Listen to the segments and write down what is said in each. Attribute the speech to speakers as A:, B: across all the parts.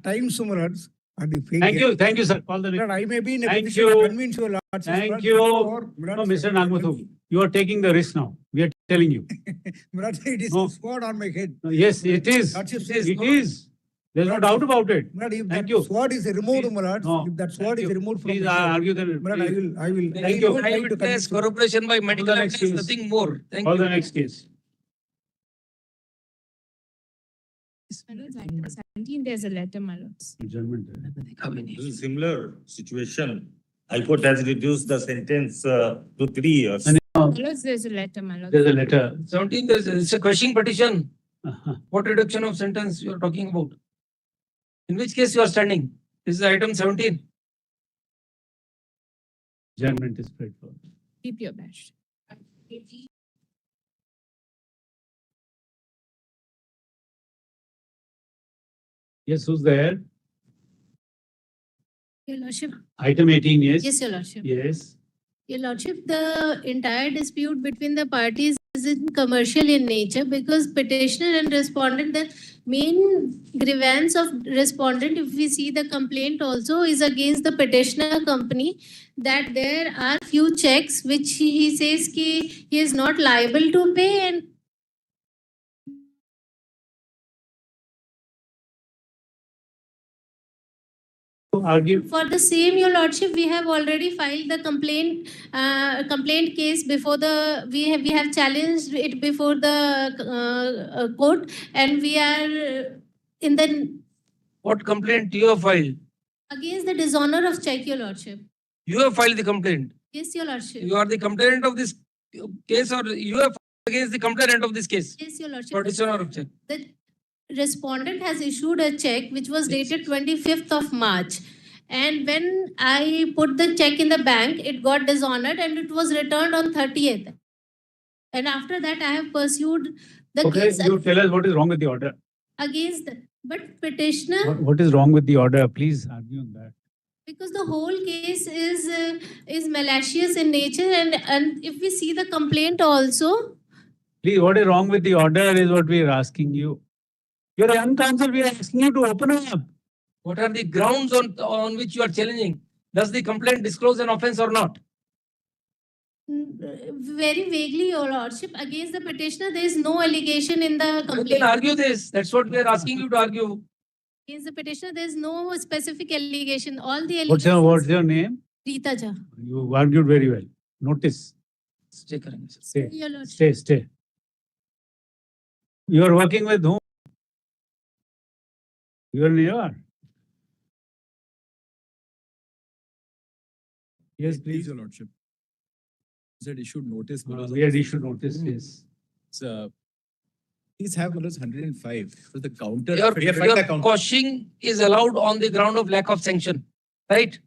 A: times, my lords, and the
B: Thank you, sir. Call the
A: My
B: next.
A: lord, I may be in a
B: Thank
A: position
B: you.
A: to convince your lords.
B: Thank you. No, Mr. Nagmuthu, you are taking the risk now. We are telling you.
A: My lord, it is
B: No.
A: a sword on my head.
B: No, yes, it is.
A: Lordship
B: It
A: says
B: is.
A: no.
B: It is. There's no
A: Lord,
B: doubt about it.
A: My lord, if
B: Thank
A: that
B: you.
A: sword is removed,
B: Please.
A: my lord,
B: No.
A: if that sword
B: Thank
A: is
B: you.
A: removed from
B: Please
A: my head,
B: argue the.
A: my lord, I will.
B: Thank you.
A: try to
C: Eyewitness
A: convince you.
C: corroboration by medical
B: the next
C: evidence,
B: case.
C: nothing more. Thank
B: Call
C: you.
B: the next case.
D: My lords, item 17, there's a letter, my lords.
B: Adjournment.
E: This is a similar situation. High Court has reduced the sentence to 3 years.
D: My lords, there's a letter, my lords.
B: There's a letter.
C: 17, it's a question petition.
B: Uh-huh.
C: What reduction of sentence you are talking about? In which case you are standing? This is item 17.
B: Adjournment is straightforward.
D: Keep your badge.
B: Yes, who's there?
F: Your Lordship.
B: Item 18, yes?
F: Yes, Your Lordship.
B: Yes.
F: Your Lordship, the entire dispute between the parties is in commercial in nature because petitioner and respondent, the main grievance of respondent, if we see the complaint also, is against the petitioner company that there are few checks which he says he is not liable to pay, and
B: To argue.
F: for the same, Your Lordship, we have already filed the complaint case before the, we have challenged it before the court, and we are in the,
C: What complaint you have filed?
F: against the dishonor of check, Your Lordship.
C: You have filed the complaint.
F: Yes, Your Lordship.
C: You are the complainant of this case, or you have filed against the complainant of this case?
F: Yes, Your Lordship.
C: For dishonor of check.
F: The respondent has issued a check which was
C: Yes.
F: dated 25th of March. And when I put the check in the bank, it got dishonored and it was returned on 30th. And after that, I have pursued the
B: Okay,
F: case
B: you tell us what is wrong with the order.
F: against the, but petitioner,
B: What is wrong with the order? Please argue on that.
F: because the whole case is malicious in nature, and if we see the complaint also,
B: Please, what is wrong with the order is what we are asking you. You're a young counsel, we are asking you to open up.
C: What are the grounds on which you are challenging? Does the complaint disclose an offense or not?
F: very vaguely, Your Lordship, against the petitioner, there is no allegation in the
C: You can
F: complaint.
C: argue this. That's what we are asking you to argue.
F: Against the petitioner, there is no specific allegation. All the
B: What's
F: allegations.
B: your name?
F: Rita Jha.
B: You argued very well. Notice.
C: Stay correct.
B: Stay.
F: Your Lordship.
B: Stay. You are working with whom? You are in AR. Yes, please.
G: Your Lordship. Said issued notice.
B: We had issued notice, yes.
G: Please have 105. So the counter.
C: Your
G: we have filed the counter.
C: quashing is allowed on the ground of lack of sanction, right?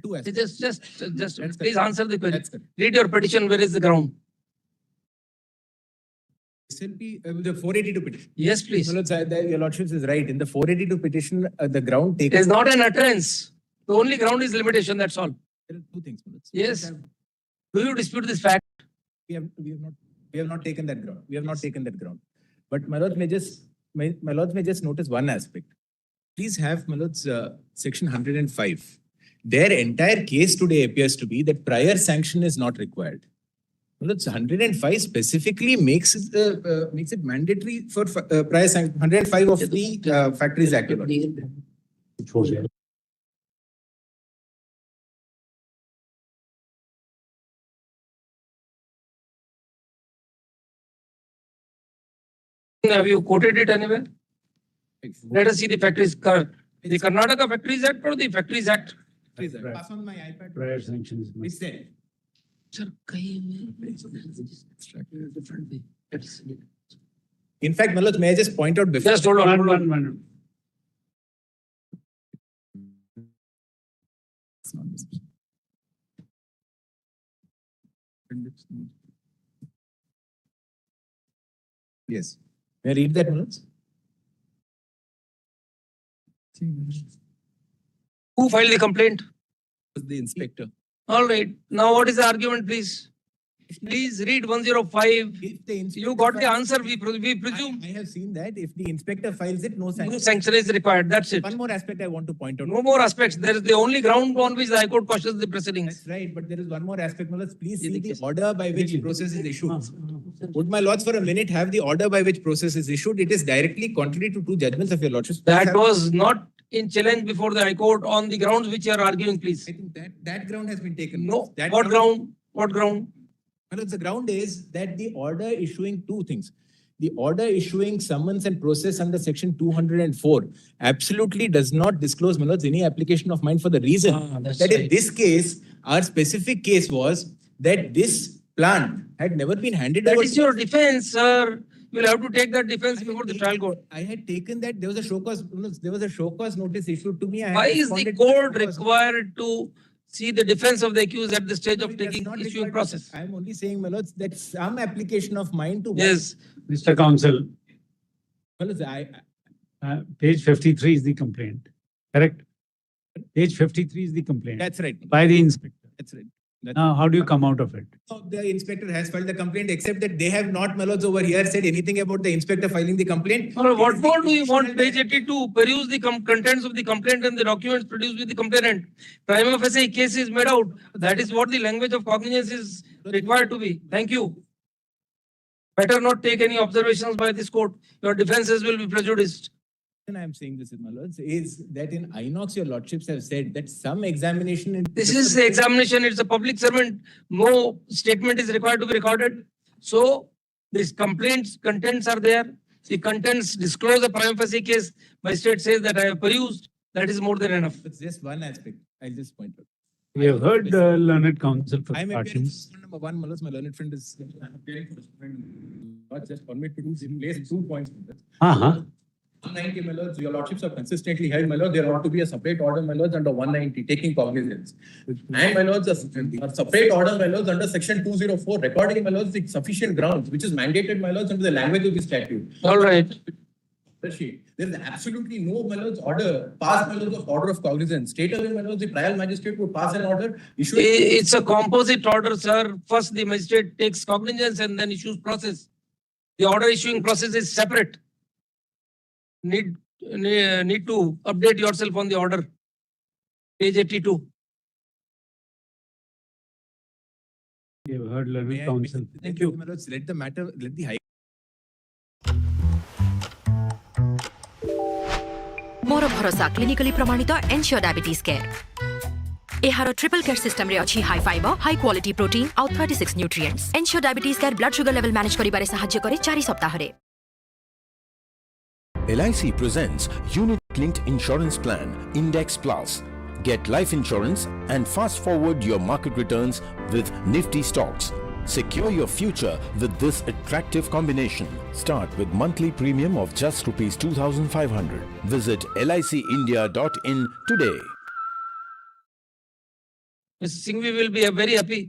G: Two aspects.
C: Just
G: That's
C: please
G: correct.
C: answer the question.
G: That's correct.
C: Read your petition. Where is the ground?
G: SLP, the 482 petition.
C: Yes, please.
G: Your Lordship is right. In the 482 petition, the ground
C: It
G: taken.
C: is not an utterance. The only ground is limitation. That's all.
G: There are two things. Manoj.
C: Yes. Do you dispute this fact?
G: We have not taken that ground. We have not taken that ground. But my Lord may just notice one aspect. Please have my Lord's section 105. Their entire case today appears to be that prior sanction is not required. My Lord's 105 specifically makes it mandatory for prior sanction. 105 of the Factories Act. Your Lordship.
C: Have you quoted it anywhere? Let us see the Factories the Karnataka Factories Act or the Factories Act?
G: Pass on my iPad.
B: Prior sanction is.
G: It's there.
C: Sir,
G: In fact, Manoj, may I just point out before?
C: just hold on.
B: One.
G: Yes. May I read that, Manoj?
C: Who filed the complaint?
G: The inspector.
C: All right. Now what is the argument, please? Please read 105.
G: If the
C: You
G: inspector
C: got the
G: files-
C: answer, we presume.
G: I have seen that if the inspector files it, no
C: No
G: sanction.
C: sanction is required, that's it.
G: One more aspect I want to point out.
C: No more aspects. There is the only ground on which the High Court questions the proceedings.
G: That's right, but there is one more aspect. Let's please see the
C: Yes.
G: order by which process is issued. Would my lords for a minute have the order by which process is issued? It is directly contrary to two judgments of your lordships.
C: That was not in challenge before the High Court on the grounds which you are arguing, please.
G: I think that ground has been taken.
C: No,
G: That
C: what ground? What ground?
G: Well, the ground is that the order issuing two things. The order issuing summons and process under section 204 absolutely does not disclose, my lords, any application of mine for the reason
C: That's
G: that in
C: right.
G: this case, our specific case was that this plant had never been handed
C: That
G: over.
C: is your defense, sir. You will have to take that defense before the trial court.
G: I had taken that there was a show cause, there was a show cause notice issued to me. I had
C: Why is the
G: responded to
C: court
G: the show cause.
C: required to see the defense of the accused at the stage of
G: It does
C: taking
G: not
C: issuing
G: require-
C: process?
G: I am only saying, my lords, that some application of mine to.
C: Yes,
B: Mr. Counsel,
G: My lords,
B: page 53 is the complaint, correct? Page 53 is the complaint
G: that's right.
B: by the inspector.
G: That's right.
B: Now, how do you come out of it?
G: So the inspector has filed the complaint, except that they have not, my lords, over here said anything about the inspector filing the complaint.
C: Sir, what more do you want? Page 82, peruse the contents of the complaint and the documents produced with the complainant. Prima facie case is made out. That is what the language of cognizance is required to be. Thank you. Better not take any observations by this court. Your defenses will be prejudiced.
G: And I am saying this, my lords, is that in Inox, your lordships have said that some examination in.
C: This is the examination, it's a public servant. No statement is required to be recorded. So these complaints, contents are there. The contents disclose a prima facie case. Magistrate says that I have perused. That is more than enough.
G: It's just one aspect. I'll just point out.
B: We have heard learned counsel for
G: I am
B: the
G: appearing
B: parties.
G: for number one, my lords, my learned friend is. Appearing for not just permit to do, place 2 points. with this.
B: Uh-huh.
G: 190, my lords, your lordships have consistently held, my lord, there ought to be a separate order, my lords, under 190, taking cognizance. And my lords, a separate order, my lords, under section 204, recording, my lords, the sufficient grounds, which is mandated, my lords, under the language of the statute.
C: All right.
G: There is absolutely no, my lords, order, passed, my lords, of order of cognizance. State away, my lords, the trial magistrate would pass an order, issue.
C: It's a composite order, sir. First, the magistrate takes cognizance and then issues process. The order issuing process is separate. Need to update yourself on the order. Page 82.
B: We have heard
G: May
B: learned
G: I-
B: counsel.
G: Thank you. My lords, let the matter, let the high.
H: मोर भरोसा clinically प्रमाणित Ensure diabetes care एहार triple care system रे अछि high fibre high quality protein आउ 36 nutrients Ensure diabetes care blood sugar level manage करिबारे सहाय्य करे 4 सप्ताह रे
I: LIC presents Unit Linked Insurance Plan Index Plus. Get life insurance and fast forward your market returns with nifty stocks. Secure your future with this attractive combination. Start with monthly premium of just rupees 2,500. Visit licindia.in today.
C: Mr. Singhvi will be very happy.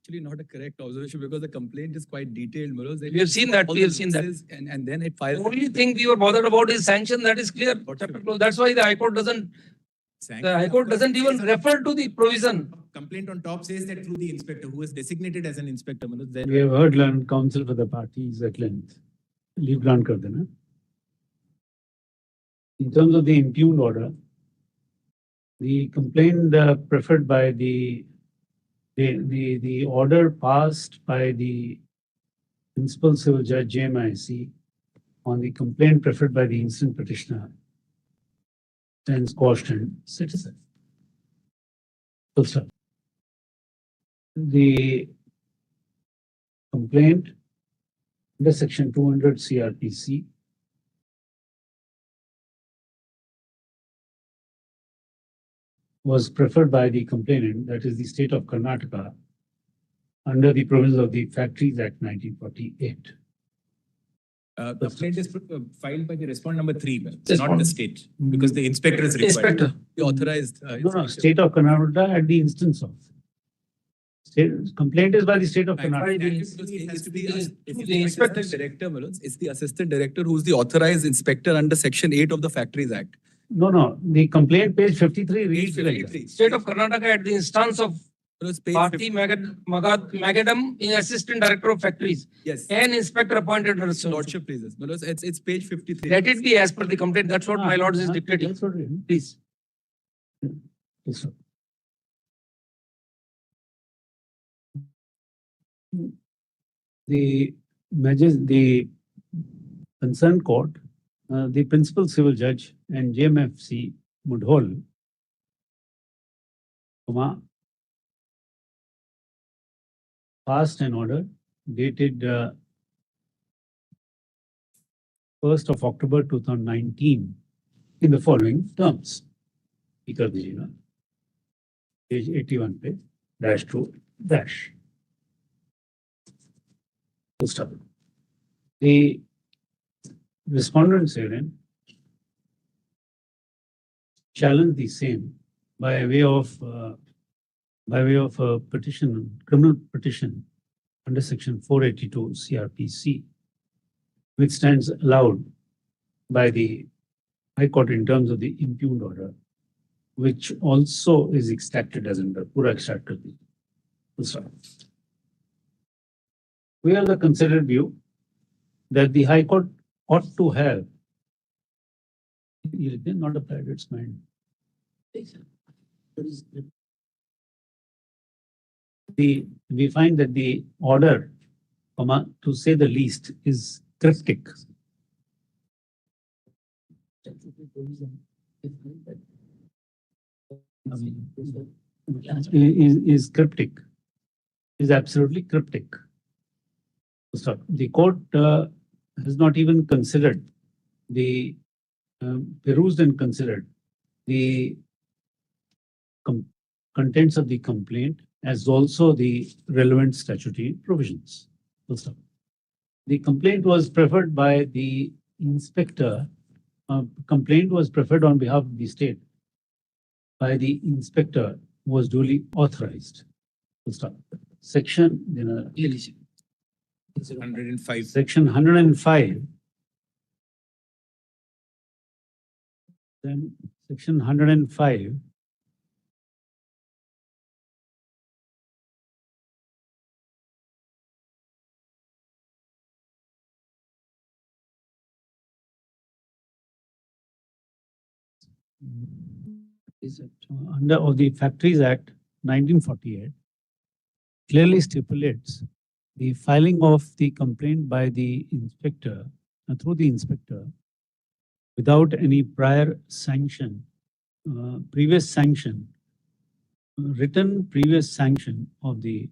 J: Actually not a correct observation because the complaint is quite detailed. Manoj.
C: We have seen that,
J: All
C: we
J: the
C: have seen that.
J: nuances And then it
C: The
J: files.
C: only thing we were bothered about is sanction, that is clear. Chapter close. That's why the High Court doesn't even refer to the provision.
G: Complaint on top says that through the inspector, who is designated as an inspector, my lords, then.
B: We have heard learned counsel for the parties at length. Leave grant kar dena. In terms of the impugned order, the complaint preferred by the order passed by the Principal Civil Judge JMIC on the complaint preferred by the instant petitioner stands quashed and citizen. Full stop. The complaint under section 200 CRPC was preferred by the complainant, that is the state of Karnataka, under the provisions of the Factories Act 1948.
G: Complaint is filed by the respondent number 3, not
C: Respondent.
G: the state, because the inspector is required.
C: Inspector.
J: The authorized.
B: No, state of Karnataka at the instance of. Complaint is by the state of Karnataka.
J: It has to be
C: The inspector.
J: director, Manoj. It's the assistant director who's the authorized inspector under section 8 of the Factories Act.
B: No, the complaint page 53 reads like that.
C: State of Karnataka at the instance of
J: My lords, page
C: Bharti Magadam, Assistant Director of Factories,
J: yes.
C: and Inspector appointed her.
J: His Lordship pleases. My lords, it's page 53.
C: Let it be as per the complaint. That's what my lords is
B: Ah,
C: dictating.
B: that's what we-
C: Please.
B: Yes, sir. The the concerned court, the principal civil judge and JMFC Mudhol, passed an order dated 1st of October 2019 in the following terms. Page 81 पे -2 dash. Full stop. The respondents herein challenge the same by way of a petition, criminal petition under section 482 CRPC, which stands allowed by the High Court in terms of the impugned order, which also is extracted as in the pura extracted. We are the considered view that the High Court ought to have not applied its mind. We find that the order, to say the least, is cryptic. Is cryptic, is absolutely cryptic. So the court has not even considered the perused and considered the contents of the complaint as also the relevant statutory provisions. Full stop. The complaint was preferred by the inspector. Complaint was preferred on behalf of the state by the inspector who was duly authorized. Full stop. Section
G: 105.
B: Section 105. Then section 105. Is it under of the Factories Act 1948 clearly stipulates the filing of the complaint by the inspector through the inspector without any prior sanction, previous sanction, written previous sanction of the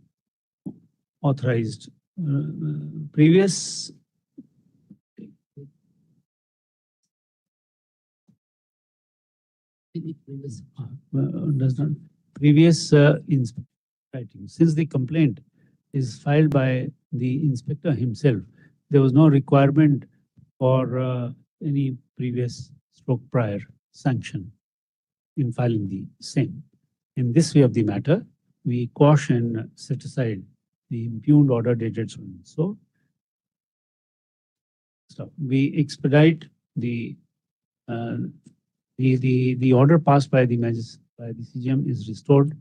B: authorized previous does not previous writing. Since the complaint is filed by the inspector himself, there was no requirement for any previous stroke prior sanction in filing the same. In this way of the matter, we quash and set aside the impugned order dated so and so. So we expedite the order passed by the CGM is restored.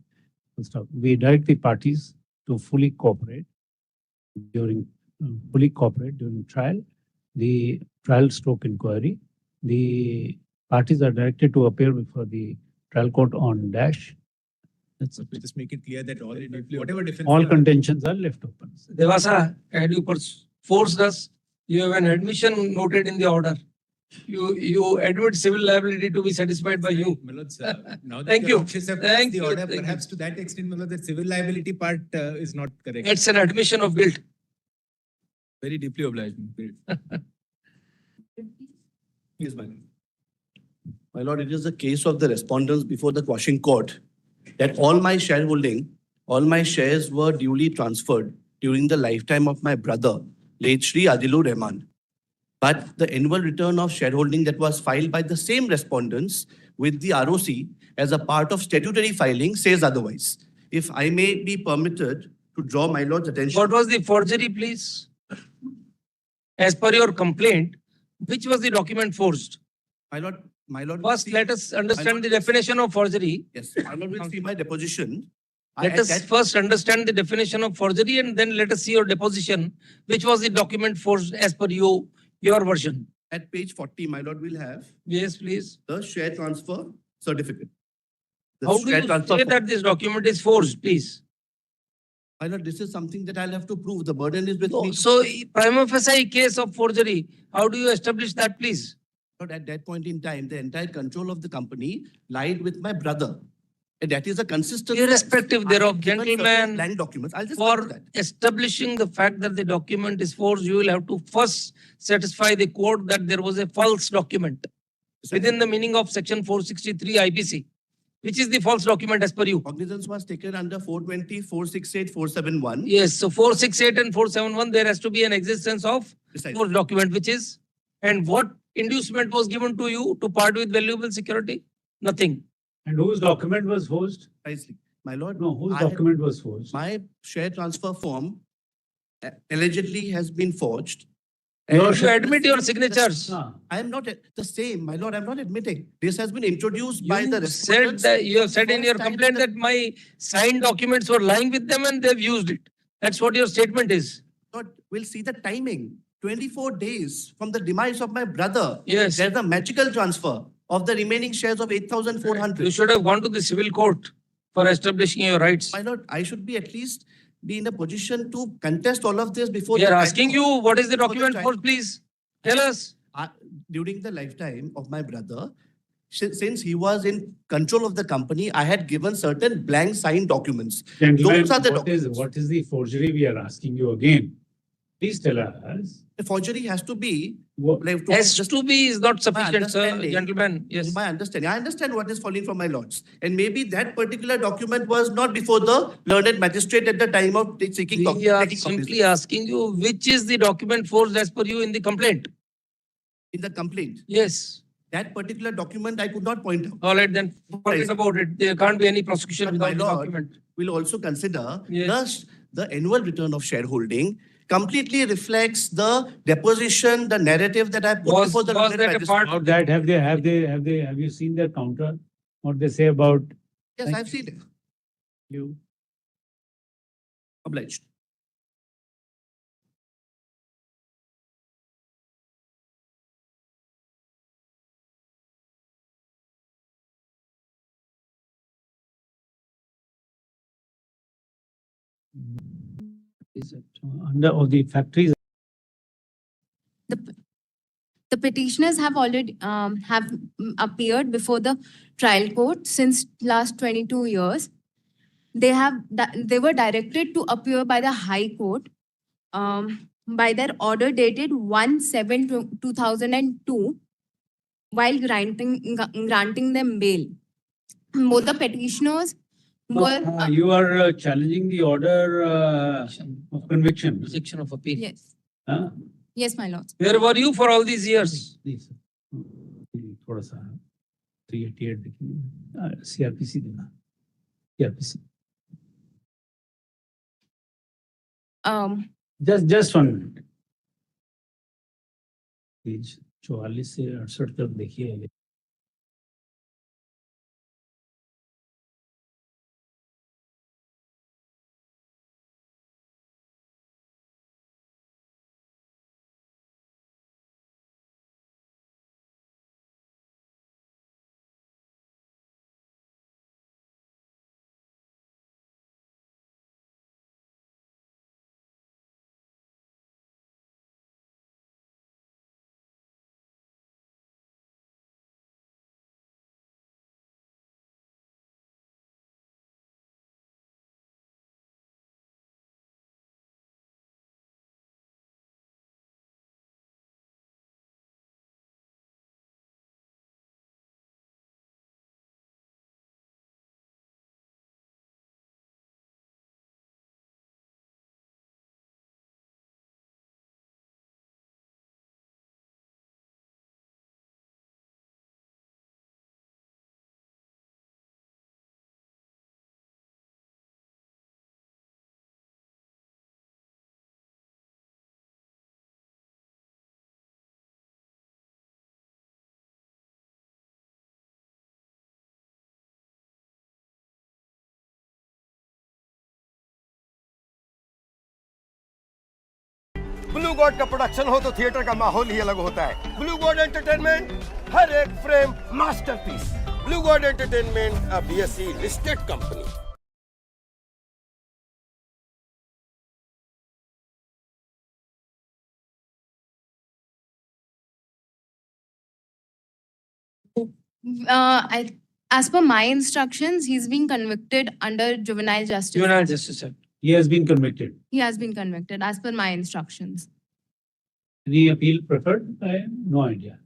B: Stop. We direct the parties to fully cooperate during trial, the trial stroke inquiry. The parties are directed to appear before the trial court on dash. That's it.
G: We just make it clear that whatever difference.
B: All contentions are left open.
C: Devasa, had you forced us, you have an admission noted in the order. You admit civil liability to be satisfied by you.
G: My lords, now that
C: Thank
G: your
C: you.
G: Lordships have
C: Thank
G: passed the
C: you.
G: order,
C: Thank you.
G: perhaps to that extent, my lord, the civil liability part is not correct.
C: It's an admission of guilt.
J: Very deeply obliged.
K: Yes, my lord. My lord, it is the case of the respondents before the quashing court that all my shares were duly transferred during the lifetime of my brother, late Shri Adilur Remand. But the annual return of shareholding that was filed by the same respondents with the ROC as a part of statutory filing says otherwise. If I may be permitted to draw my lord's attention.
C: What was the forgery, please? As per your complaint, which was the document forged?
K: My lord.
C: First, let us understand the definition of forgery.
K: Yes, my lord will see my deposition.
C: Let us first understand the definition of forgery and then let us see your deposition, which was the document forged as per your version.
K: At page 40, my lord, will have
C: Yes, please.
K: the share transfer certificate. The
C: How do
K: share
C: you
K: transfer
C: say
K: form.
C: that this document is forged, please?
K: My lord, this is something that I'll have to prove. The burden is with me.
C: So, prima facie case of forgery, how do you establish that, please?
K: But at that point in time, the entire control of the company lied with my brother. And that is a consistent.
C: Irrespective thereof,
K: I have given certain
C: gentlemen,
K: blank documents. I'll just come to
C: for
K: that.
C: establishing the fact that the document is forged, you will have to first satisfy the court that there was a false document within the meaning of section 463 IPC. Which is the false document as per you?
K: Cognizance was taken under 420, 468, 471.
C: Yes, so 468 and 471, there has to be an existence of
K: Precisely.
C: forged document, which is, and what inducement was given to you to part with valuable security? Nothing.
B: And whose document was forged?
K: Precisely. My lord,
B: No, whose
K: I-
B: document was forged?
K: my share transfer form allegedly has been forged.
C: You
K: And
C: should admit your signatures.
B: Ah,
K: I am not the same, my lord, I'm not admitting. This has been introduced by the
C: You said
K: respondents.
C: that, you have said in
K: First
C: your
K: time
C: complaint
K: the-
C: that my signed documents were lying with them and they've used it. That's what your statement is.
K: Lord, we'll see the timing. 24 days from the demise of my brother.
C: Yes.
K: There's a magical transfer of the remaining shares of 8,400.
C: You should have gone to the civil court for establishing your rights.
K: My lord, I should be at least be in a position to contest all of this before.
C: We are
K: the
C: asking you, what is the
K: before the
C: document
K: trial.
C: for, please? Tell us.
K: During the lifetime of my brother, since he was in control of the company, I had given certain blank signed documents.
B: Gentlemen,
K: Those are the
B: what is the forgery we are asking you again? Please tell us.
K: The forgery has to be.
B: What-
K: like,
C: Has
K: just
C: to be is not sufficient, sir,
K: understanding-
C: gentlemen. Yes.
K: my understanding. I understand what is falling from my lords. And maybe that particular document was not before the learned magistrate at the time of seeking.
C: We are
K: taking
C: simply
K: cognizance.
C: asking you, which is the document forged as per you in the complaint?
K: In the complaint.
C: Yes.
K: That particular document I could not point out.
C: All right, then forget about it. There can't be any prosecution
K: But
C: without
K: my
C: the
K: lord,
C: document.
K: we'll also consider
C: Yes.
K: the annual return of shareholding completely reflects the deposition, the narrative that I put
C: Was
K: before the
C: was
K: learned
C: that a
K: magistrate.
C: part?
B: About that, have you seen their counter? What they say about
K: Yes, I've seen it.
B: you?
K: Obliged.
B: Is it under of the factories?
D: The petitioners have already appeared before the trial court since last 22 years. They were directed to appear by the High Court by their order dated 1/7/2002 while granting them bail. Both the petitioners were
B: You are challenging the order of conviction.
C: Rejection of appeal.
D: yes,
B: Huh?
D: yes, my lord.
C: Where were you for all these years?
B: Please. थोड़ा सा 388 देखिए CRPC देना CRPC just 1 minute page 44 से 68 तक देखिए
L: blue God का production हो तो थिएटर का माहौल ही अलग होता है। ब्लू गॉड एंटरटेनमेंट, हर एक frame masterpiece. Blue God entertainment, a BSE listed company.
D: As per my instructions, he's being convicted under Juvenile Justice.
C: Juvenile Justice Act.
B: He has been convicted.
D: He has been convicted as per my instructions.
B: Any appeal preferred? I have no idea.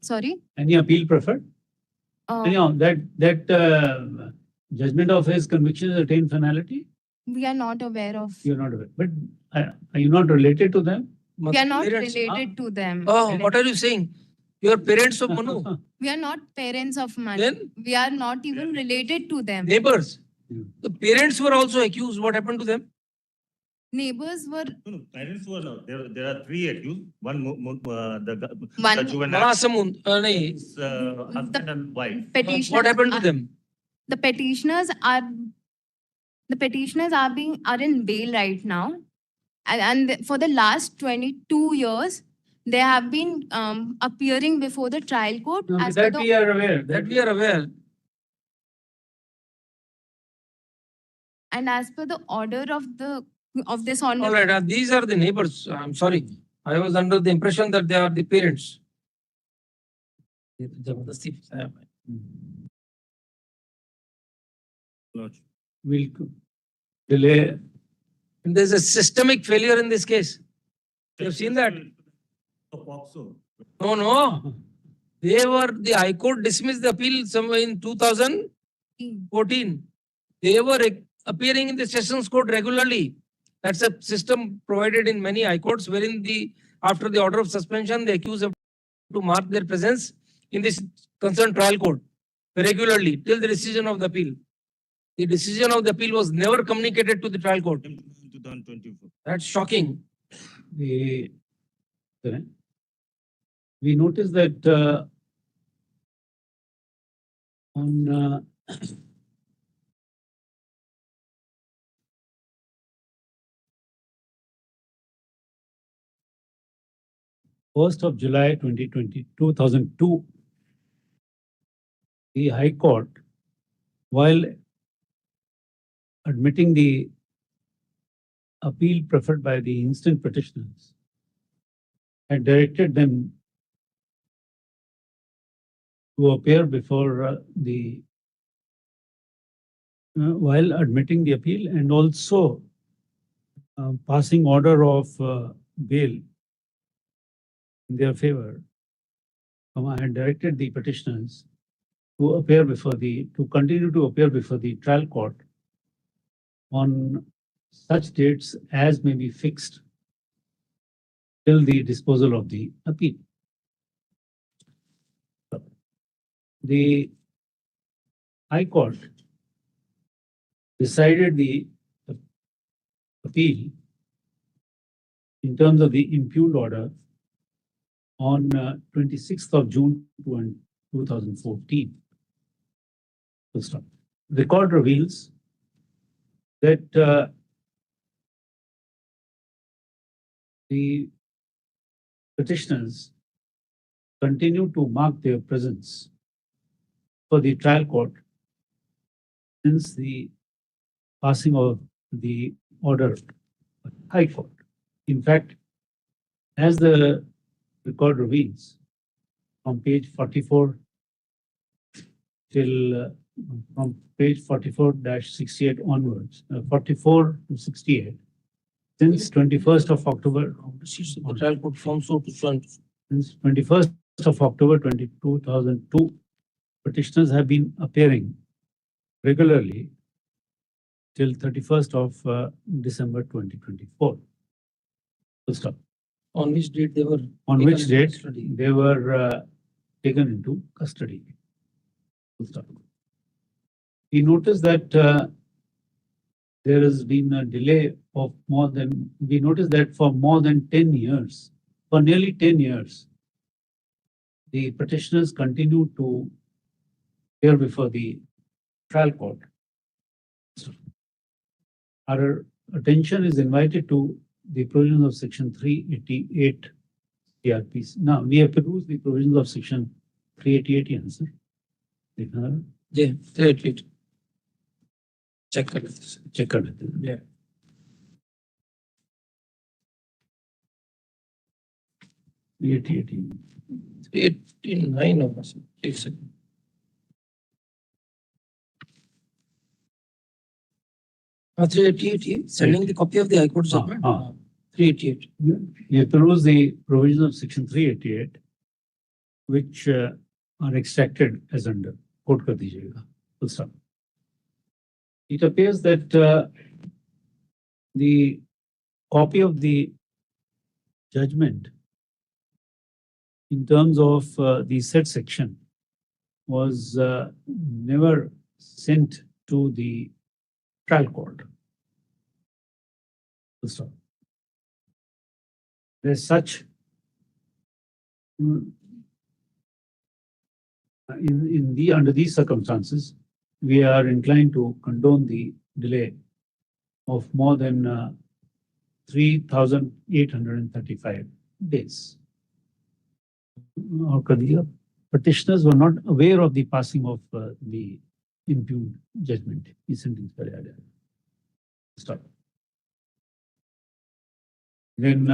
D: Sorry?
B: Any appeal preferred?
D: Uh,
B: Anyhow, that judgment of his conviction is attained finality?
D: we are not aware of.
B: You're not aware. But are you not related to them?
D: We are not
C: Parents,
D: related to them.
C: Oh, what are you saying? You are parents of Manu,
D: We are not parents of Manu.
C: Then?
D: We are not even related to them.
C: neighbors.
B: Hmm.
C: The parents were also accused. What happened to them?
D: Neighbors were
E: No, parents were not. There are three accused. One, the
D: One-
E: juvenile,
C: Mahasamund, nahi.
E: husband and wife.
D: petitioners.
C: What happened to
D: are-
C: them?
D: The petitioners are in bail right now. And for the last 22 years, they have been appearing before the trial court.
B: No,
D: as per
B: that
D: the-
B: we are aware.
C: That we are aware.
D: And as per the order of this
C: All
D: honorable.
C: right, these are the neighbors. I'm sorry. I was under the impression that they are the parents. Zabardasti.
B: We'll delay.
C: And there's a systemic failure in this case. You've seen that? No. The High Court dismissed the appeal somewhere in 2014. They were appearing in the Sessions Court regularly. That's a system provided in many High Courts wherein after the order of suspension, the accused have to mark their presence in this concerned trial court regularly till the decision of the appeal. The decision of the appeal was never communicated to the trial court.
E: 2024.
C: That's shocking.
B: We noticed that on 1st of July 2002, the High Court, while admitting the appeal preferred by the instant petitioners, had directed them to appear before while admitting the appeal and also passing order of bail in their favor. I had directed the petitioners to continue to appear before the trial court on such dates as may be fixed till the disposal of the appeal. The High Court decided the appeal in terms of the impugned order on 26th of June 2014. Full stop. Record reveals that the petitioners continue to mark their presence for the trial court since the passing of the order by High Court. In fact, as the record reveals, from page 44 till from page 44-68 onwards, 44 to 68, since 21st of October,
C: The trial court form so to front.
B: since 21st of October 2002, petitioners have been appearing regularly till 31st of December 2024. Full stop.
C: On which date they were?
B: On
C: taken
B: which
C: into
B: date
C: custody?
B: they were taken into custody. Full stop. We noticed that there has been a delay of we noticed that for more than 10 years, for nearly 10 years, the petitioners continue to appear before the trial court. Our attention is invited to the provisions of section 388 CRPC. Now, we have perused the provisions of section 388 here, sir. देखा ना?
C: Yeah, 388. Check कर लेते हैं.
B: Check कर लेते हैं.
C: Yeah.
B: 388.
C: 389 होगा sir. एक सेकंड. हाँ, 388 ये sending the copy of the High Court judgment.
B: हाँ.
C: 388.
B: We have perused the provisions of section 388 which are extracted as under. Quote कर दीजिएगा. Full stop. It appears that the copy of the judgment in terms of the said section was never sent to the trial court. Full stop. As such, under these circumstances, we are inclined to condone the delay of more than 3,835 days. और कर दिया. Petitioners were not aware of the passing of the impugned judgment. इस sentence पर आ जाए. Stop. Then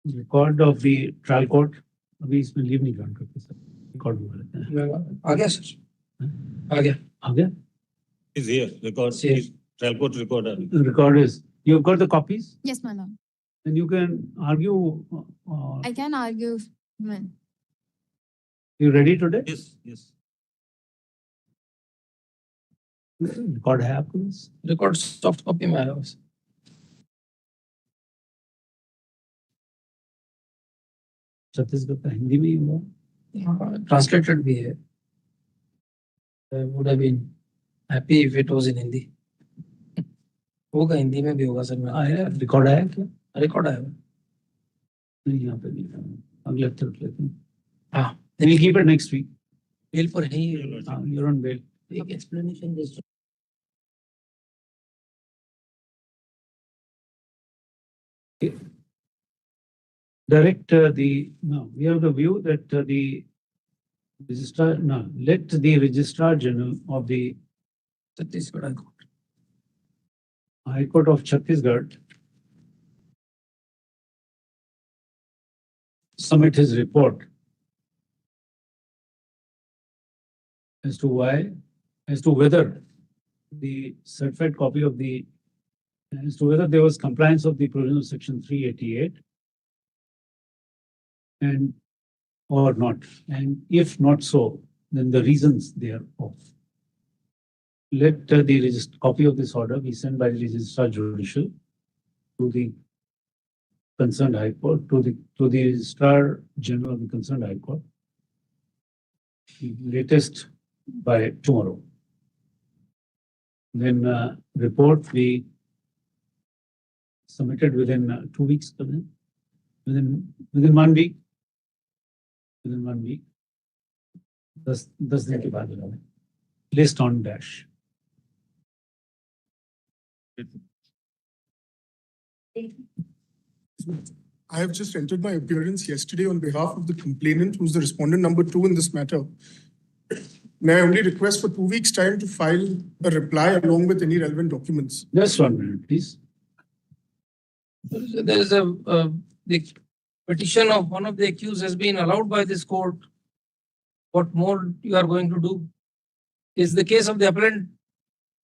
B: record of the trial court. अभी इसमें leave नहीं grant करते सर. Record हुआ रहता है.
C: आ गया सर. आ गया.
B: आ गया.
E: Is here, record,
C: Here.
E: is trial court recorder.
B: The record is. You've got the copies.
D: Yes, my lord.
B: Then you can argue.
D: I can argue.
B: You ready today?
E: Yes, yes.
B: Record है आपके पास?
C: Record soft copy में आया बस.
B: छत्तीसगढ़ का हिंदी में ही हुआ.
C: Translated भी है. I would have been happy if it was in Hindi. होगा हिंदी में भी होगा सर.
B: आया रिकॉर्ड आया क्या?
C: रिकॉर्ड आया.
B: नहीं यहाँ पे नहीं. अगले हफ्ते रख लेते हैं.
C: हाँ.
B: We'll keep it next week.
C: Bail पर है ही.
B: You're on bail.
C: एक explanation just.
B: Direct we have the view that the registrar, let the Registrar General of the
C: Chhattisgarh High Court.
B: High Court of Chhattisgarh submit his report as to whether the certified copy of as to whether there was compliance of the provision of section 388 and or not, and if not so, then the reasons they are off. Let the copy of this order be sent by the Registrar Judicial to the concerned High Court, to the Registrar General of the concerned High Court, latest by tomorrow. Then report be submitted within 2 weeks. Within 1 week. Within 1 week. 10 दिन के बाद list on dash.
M: I have just entered my appearance yesterday on behalf of the complainant, who's the respondent number 2 in this matter. May I only request for 2 weeks' time to file a reply along with any relevant documents?
B: Just 1 minute, please.
C: There is the petition of one of the accused has been allowed by this court. What more you are going to do? Is the case of the appellant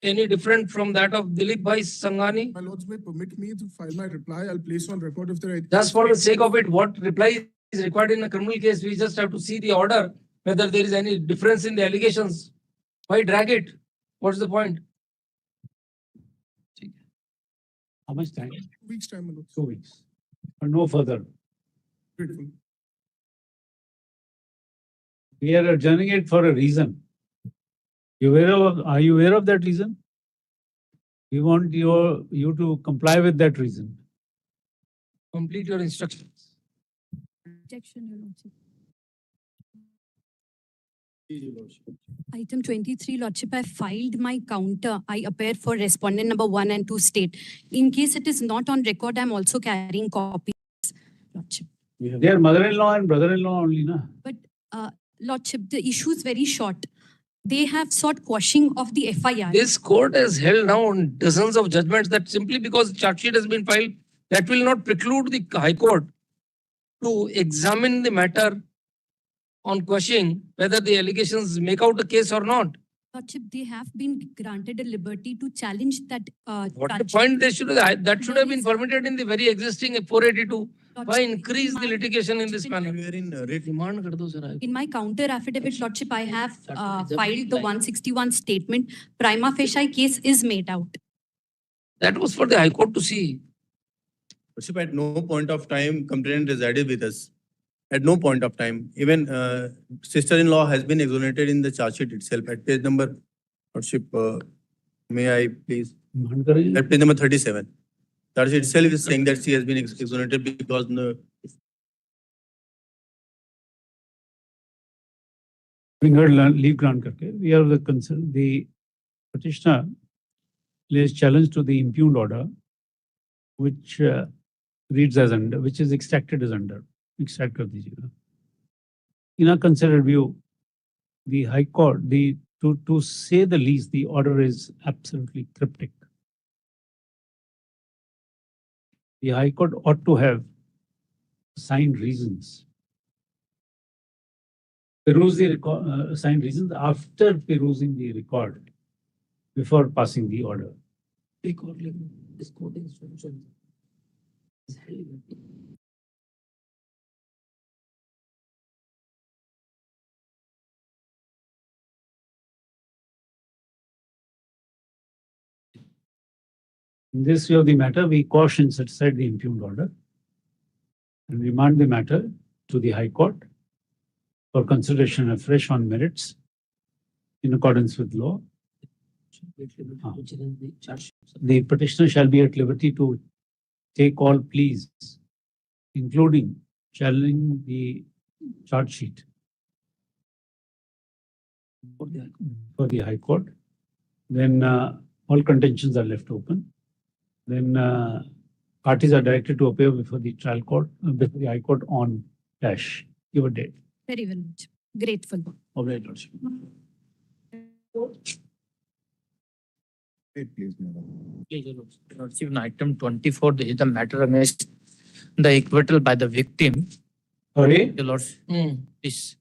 C: any different from that of Dilip Bhai Sanghani?
M: My lords may permit me to file my reply. I'll place on record if there are.
C: Just for the sake of it, what reply is required in a criminal case? We just have to see the order, whether there is any difference in the allegations. Why drag it? What's the point?
B: How much time?
M: 2 weeks' time, my lords.
B: 2 weeks. But no further.
M: Grateful.
B: We are adjourning it for a reason. Are you aware of that reason? We want you to comply with that reason.
C: Complete your instructions.
D: Objection, Your Lordship.
N: Item 23, Lordship, I filed my counter. I appear for respondent number 1 and 2 state. In case it is not on record, I'm also carrying copies, Lordship.
B: They are mother-in-law and brother-in-law only, na?
N: Lordship, the issue is very short. They have sought quashing of the FIR.
C: This court has held now on dozens of judgments that simply because charge sheet has been filed, that will not preclude the High Court to examine the matter on quashing whether the allegations make out a case or not.
N: Lordship, they have been granted a liberty to challenge that.
C: What the
N: charge
C: point they should have, that should have
N: There
C: been
N: is-
C: permitted in the very existing 482. Why
N: Lordship,
C: increase the litigation in this manner?
K: Remand kar do, sir.
N: In my counter affidavit, Lordship, I have filed the 161 statement. Prima facie case is made out.
C: That was for the High Court to see.
K: Worship, at no point of time complainant resided with us. At no point of time. Even sister-in-law has been exonerated in the charge sheet itself at page number, Worship, may I please? At page number 37. Charge sheet itself is saying that she has been exonerated because
B: Bring her leave grant karke. We have the concern, the petitioner lays challenge to the impugned order, which reads as under, which is extracted as under. Extract kar dijiyega. In our considered view, the High Court, to say the least, the order is absolutely cryptic. The High Court ought to have signed reasons. Peruse the signed reasons after perusing the record before passing the order.
C: This court is
B: In this view of the matter, we caution set aside the impugned order and remand the matter to the High Court for consideration afresh on merits in accordance with law. The petitioner shall be at liberty to take all pleas, including challenging the charge sheet for the High Court. Then all contentions are left open. Then parties are directed to appear before the trial court, before the High Court on dash. Give a date.
N: Very well, Lordship. Grateful.
B: All right, Lordship.
O: Lordship, in item 24, there is the matter against the acquittal by the victim.
B: Sorry?
O: Your Lordship, this.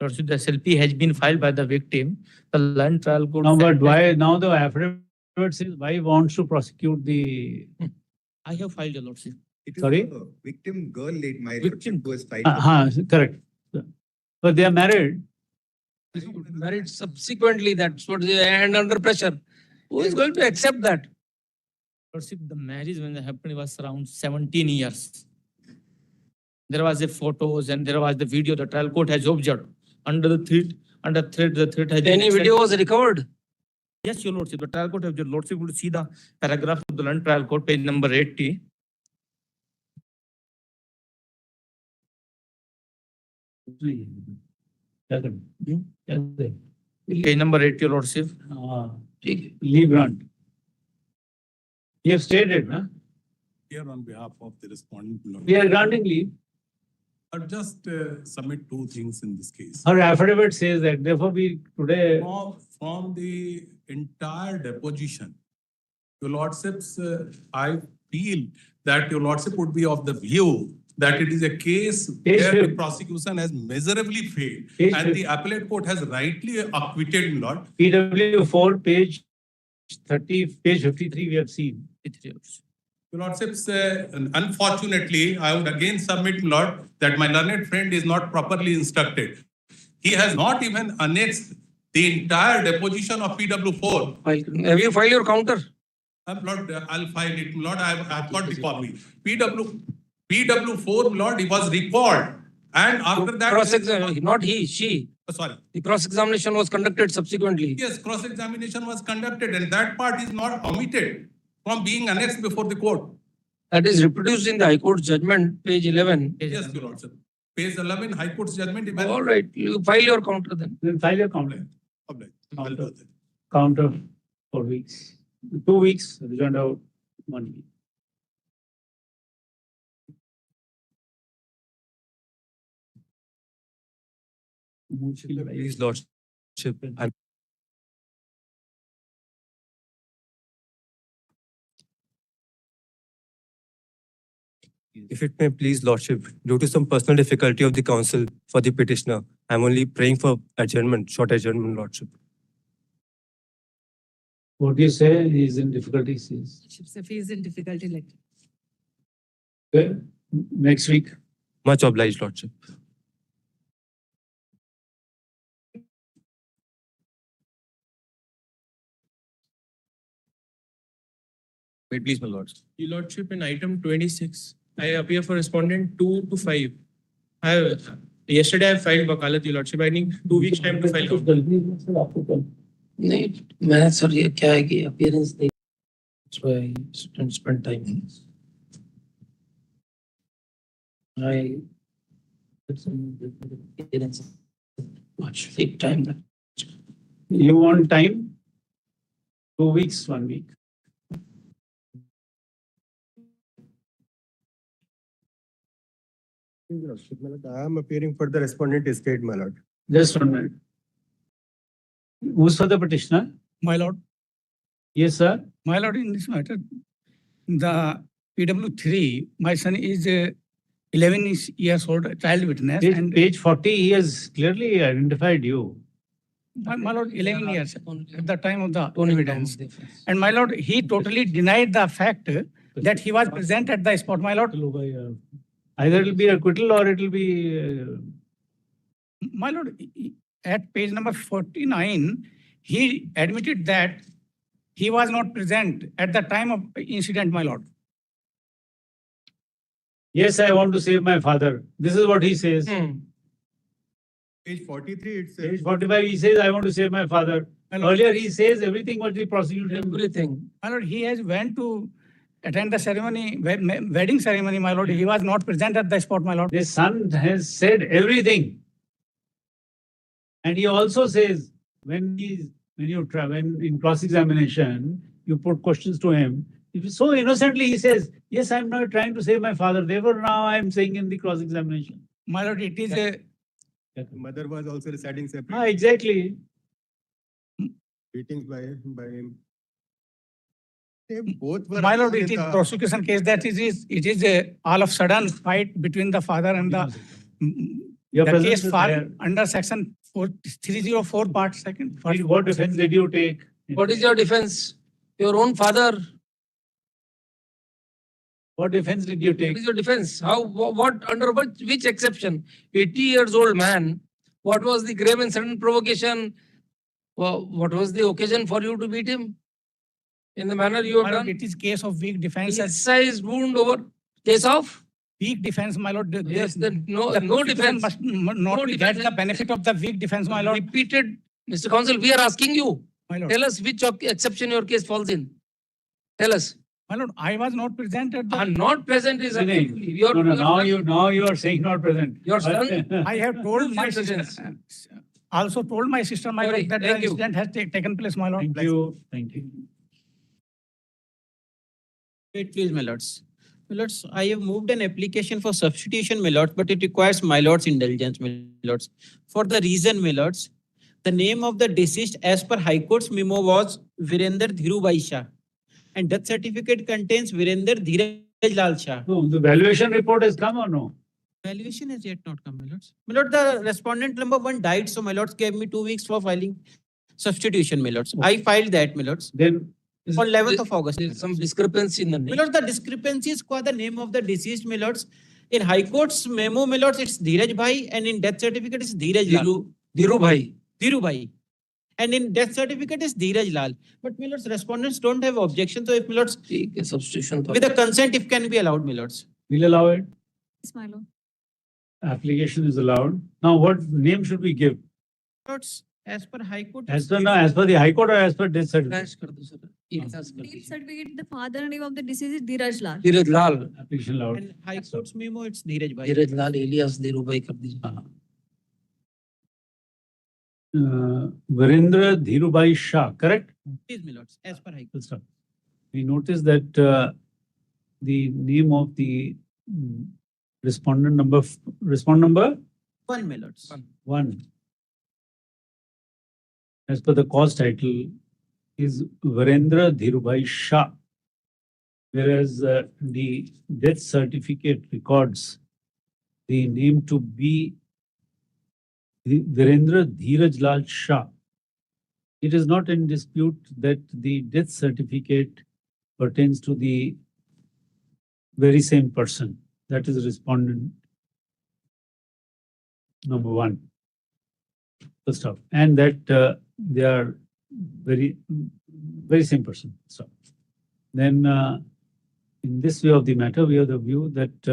O: Lordship, the SLP has been filed by the victim. The land trial court.
B: No, but why now the affidavit says why he wants to prosecute the.
O: I have filed, Your Lordship.
B: Sorry?
L: Victim girl late my
O: Victim.
L: who was
B: Correct. But they are married.
C: married subsequently, that's what they, and under pressure. Who is going to accept that?
O: Lordship, the marriage when it happened was around 17 years. There was a photos and there was the video the trial court has observed. Under the threat, the threat has been
C: Any video was recovered?
O: Yes, Your Lordship. The trial court have, Your Lordship would see the paragraph of the land trial court, page number 80. Page number 80, Your Lordship.
B: Leave grant. You have stated, huh?
M: Here on behalf of the respondent.
B: We are granting leave.
M: I'll just submit two things in this case.
B: Our affidavit says that therefore we today.
M: From the entire deposition, Your Lordships, I feel that Your Lordship would be of the view that it is a case where the prosecution has miserably failed and the appellate court has rightly acquitted Lord.
B: PW 4, page 30, page 53 we have seen.
M: Your Lordships, unfortunately, I would again submit, Lord, that my learned friend is not properly instructed. He has not even annexed the entire deposition of PW4.
C: Have you filed your counter?
M: Lord, I'll file it. Lord, I've got the copy. PW4, Lord, he was recalled. And after that...
C: Not he, she.
M: Sorry.
C: The cross-examination was conducted subsequently.
M: Yes, cross-examination was conducted and that part is not omitted from being annexed before the court.
C: That is reproduced in the High Court judgment, page 11.
M: Yes, Your Lordship.
J: Page 11, High Court's judgment.
C: All right, you file your counter then.
B: Then file your counter.
J: Obliged.
B: Counter. Counter 4 weeks. 2 weeks, returned out 1 week.
L: Please, Lordship, if it may please Lordship, due to some personal difficulty of the counsel for the petitioner, I am only praying for adjournment, short adjournment, Lordship.
B: What do you say? He is in difficulties.
N: If he is in difficulty, like.
B: Okay. Next week.
L: Much obliged, Lordship.
J: Wait, please, my lords.
P: Your Lordship, in item 26, I appear for respondent 2 to 5. Yesterday I filed wakalat, Your Lordship. I need 2 weeks time to file counter.
C: नहीं मैं sir ये क्या है कि appearance नहीं, that's why I didn't spend time. I did some appearance, much take time.
B: You want time? 2 weeks, 1 week.
L: I am appearing for the respondent estate, my lord.
B: Just 1 minute. Who's for the petitioner?
Q: My lord,
B: Yes, sir.
Q: my lord, in this matter, the PW3, my son is 11 years old, child witness, and
B: Page 40, he has clearly identified you.
Q: my lord, 11 years at the time of the
C: Don't
Q: evidence.
C: evidence.
Q: And my lord, he totally denied the fact that he was present at the spot, my lord.
B: Either it will be acquittal or it will be.
Q: My lord, at page number 49, he admitted that he was not present at the time of incident, my lord.
B: Yes, I want to save my father. This is what he says.
L: Page 43, it
B: Page 45, he says, I want to save my father. Earlier, he says everything what the prosecutor.
C: Everything.
Q: My lord, he has went to attend the ceremony, wedding ceremony, my lord. He was not present at the spot, my lord.
B: The son has said everything. And he also says, when in cross-examination, you put questions to him, if so innocently he says, yes, I'm not trying to save my father. Therefore, now I'm saying in the cross-examination.
Q: My lord, it is a
L: mother was also residing separately.
B: Exactly.
L: Beatings by him. They both were.
Q: my lord, it is prosecution case that it is a all of sudden fight between the father and
B: Your
Q: the
B: presence
Q: case
B: is
Q: fall
B: there.
Q: under section 304 part second.
B: What defense did you take?
C: What is your defense? Your own father.
B: What defense did you
C: What
B: take?
C: is your defense? Under which exception? 80 years old man. What was the grave and sudden provocation? What was the occasion for you to beat him? In the manner you have
Q: My lord,
C: done?
Q: it is case of weak defense.
C: Excised wound over case of?
Q: Weak defense, my lord.
C: Yes, no
Q: prosecution
C: defense.
Q: must not get
C: defense.
Q: the benefit of the weak defense, my lord.
C: Repeated, Mr. Counsel, we are asking you.
Q: My lord.
C: Tell us which exception your case falls in. Tell us.
Q: My lord, I was not present at the.
C: Not present is
B: No,
C: your
B: now you are saying not present.
C: Your son.
Q: I have told my
C: Your
Q: sister.
C: presence.
Q: Also told my sister, my
C: Sorry,
Q: lord, that the
C: thank you.
Q: incident has taken place, my lord.
B: Thank you. Thank you.
P: Wait, please, my lords. My lords, I have moved an application for substitution, my lords, but it requires my lord's indulgence, my lords. For the reason, my lords, the name of the deceased as per High Court's memo was Virender Dhirubhai Shah, and death certificate contains Virender Dheeraj Lal Shah.
B: No, the valuation report has come or no?
P: Valuation has yet not come, my lords. My lord, the respondent number 1 died, so my lords gave me 2 weeks for filing substitution, my lords. I filed that, my lords.
B: Then
P: On 11th of August.
C: There's some discrepancy in the
P: My
C: name.
P: lords, the discrepancies for the name of the deceased, my lords. In High Court's memo, my lords, it's Dheeraj Bhai, and in death certificate, it's Dheeraj Lal.
C: Dhirubhai.
P: Dhirubhai. And in death certificate, it's Dheeraj Lal. But, my lords, respondents don't have objection. So, if, my lords,
C: Substitution.
P: with the consent, if can be allowed, my lords.
B: we'll allow it.
N: Yes, my lord.
B: Application is allowed. Now, what name should we give?
P: Lords, As per High Court.
B: As per the High Court or as per death certificate?
C: Flash कर दो sir. Ikhlas कर
N: Death
C: दीजिए.
N: certificate, the father name of the deceased is Dheeraj Lal.
C: Dheeraj Lal.
B: Application allowed.
P: And High Court's memo, it's Dheeraj Bhai.
C: धीरज लाल alias Dhirubhai कर दीजिए.
B: Virendra Dhirubhai Shah, correct?
P: Please, my lords, as per High Court.
B: Good stuff. We notice that the name of the respondent number,
P: One, my lords.
B: one, as per the cause title, is Virendra Dhirubhai Shah, whereas the death certificate records the name to be Virendra Dheeraj Lal Shah. It is not in dispute that the death certificate pertains to the very same person, that is respondent number one. First off, and that they are very same person. So then, in this view of the matter, we have the view that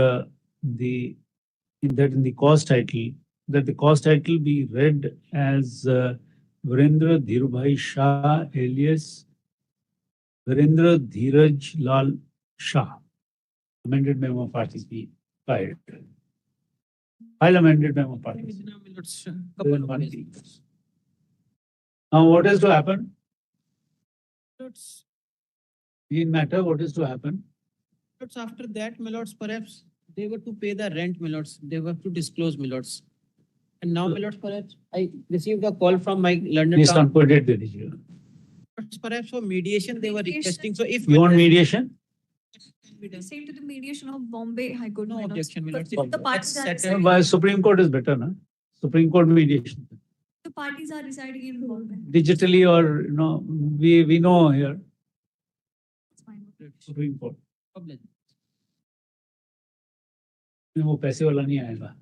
B: in the cause title, that the cause title be read as Virendra Dhirubhai Shah alias Virendra Dheeraj Lal Shah. Amended memo parties be filed. File amended memo parties.
P: My lords,
B: Within 1 week. Now, what is to happen?
P: Lords,
B: In matter, what is to happen?
P: lords, after that, my lords, perhaps they were to pay the rent, my lords. They were to disclose, my lords. And now, my lords, perhaps I received a call from my London
B: Please
P: town.
B: don't put it there. You
P: Perhaps for mediation, they were requesting. So if
B: want mediation?
N: Same to the mediation of Bombay High Court.
P: No
N: my lords.
P: objection, my lords.
N: But the parties are residing,
B: By Supreme Court is better, no? Supreme Court mediation.
N: the parties are residing in Bombay.
B: Digitally or, we know here,
N: It's fine.
B: Supreme Court.
P: Problem.
B: वो पैसे वाला नहीं आएगा.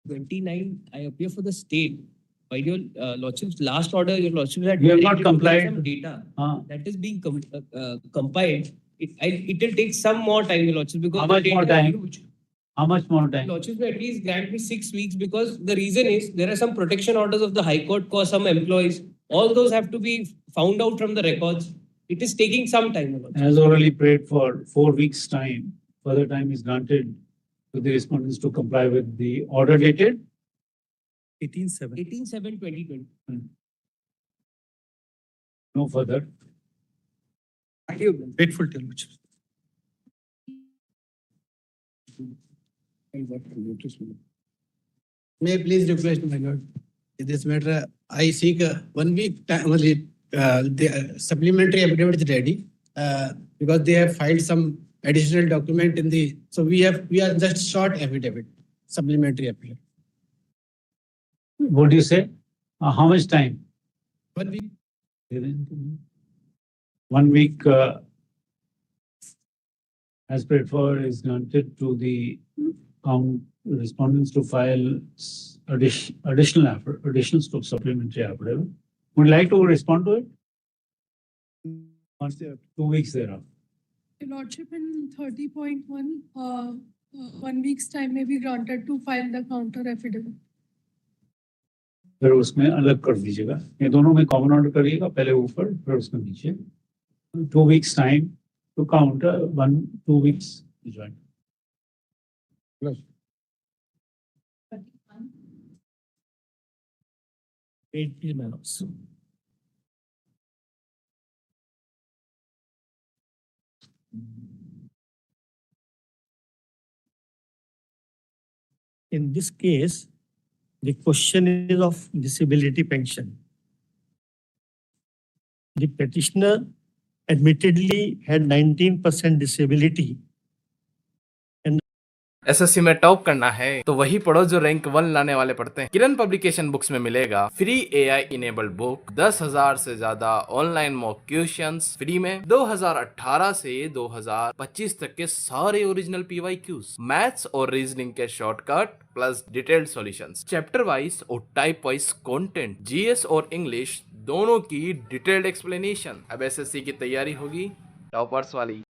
O: 29, I appear for the state. By your lordship's last order, your lordship had.
B: You have not
O: directed to
B: complied.
O: get some data
B: Ah.
O: that is being compiled. It will take some more time, your lordship, because.
B: How
O: the
B: much more
O: data is
B: time?
O: huge.
B: How much more time?
O: Lordship will at least grant me 6 weeks, because the reason is there are some protection orders of the High Court for some employees. All those have to be found out from the records. It is taking some time, your lordship.
B: As already prayed for 4 weeks' time, further time is granted to the respondents to comply with the order dated
J: 18/7.
O: 18/7/2020.
B: no further.
J: Grateful to you.
P: May I please request, my lord, in this matter, I seek 1 week time, only, the supplementary affidavit is ready, because they have filed some additional document in the, so we are just short affidavit, supplementary affidavit.
B: What do you say? How much time?
P: 1 week.
B: 1 week, as prayed for, is granted to the respondents to file additional stroke supplementary affidavit. Would you like to respond to it? 2 weeks thereafter.
N: Your Lordship, in 30.1, 1 week's time may be granted to file the counter affidavit.
B: फिर उसमें अलग कर दीजिएगा. ये दोनों में common order करिएगा, पहले ऊपर फिर उसमें नीचे. 2 weeks time to counter 2 weeks join.
R: In this case, the question is of disability pension. The petitioner admittedly had 19% disability.
S: SSC में टॉप करना है तो वही पढ़ो जो रैंक 1 लाने वाले पढ़ते हैं. किरण पब्लिकेशन बुक्स में मिलेगा फ्री एआई इनेबल्ड बुक, 10,000 से ज्यादा ऑनलाइन मॉक क्वेश्चंस फ्री में, 2018 से 2025 तक के सारे ओरिजिनल पीवाईक्यूज, मैथ्स और रीजनिंग के shortcut plus detailed solutions, chapter wise और टाइप वाइज कंटेंट, जीएस और इंग्लिश दोनों की डिटेल्ड एक्सप्लेनेशन. अब एसएससी की तैयारी होगी टॉपर्स वाली.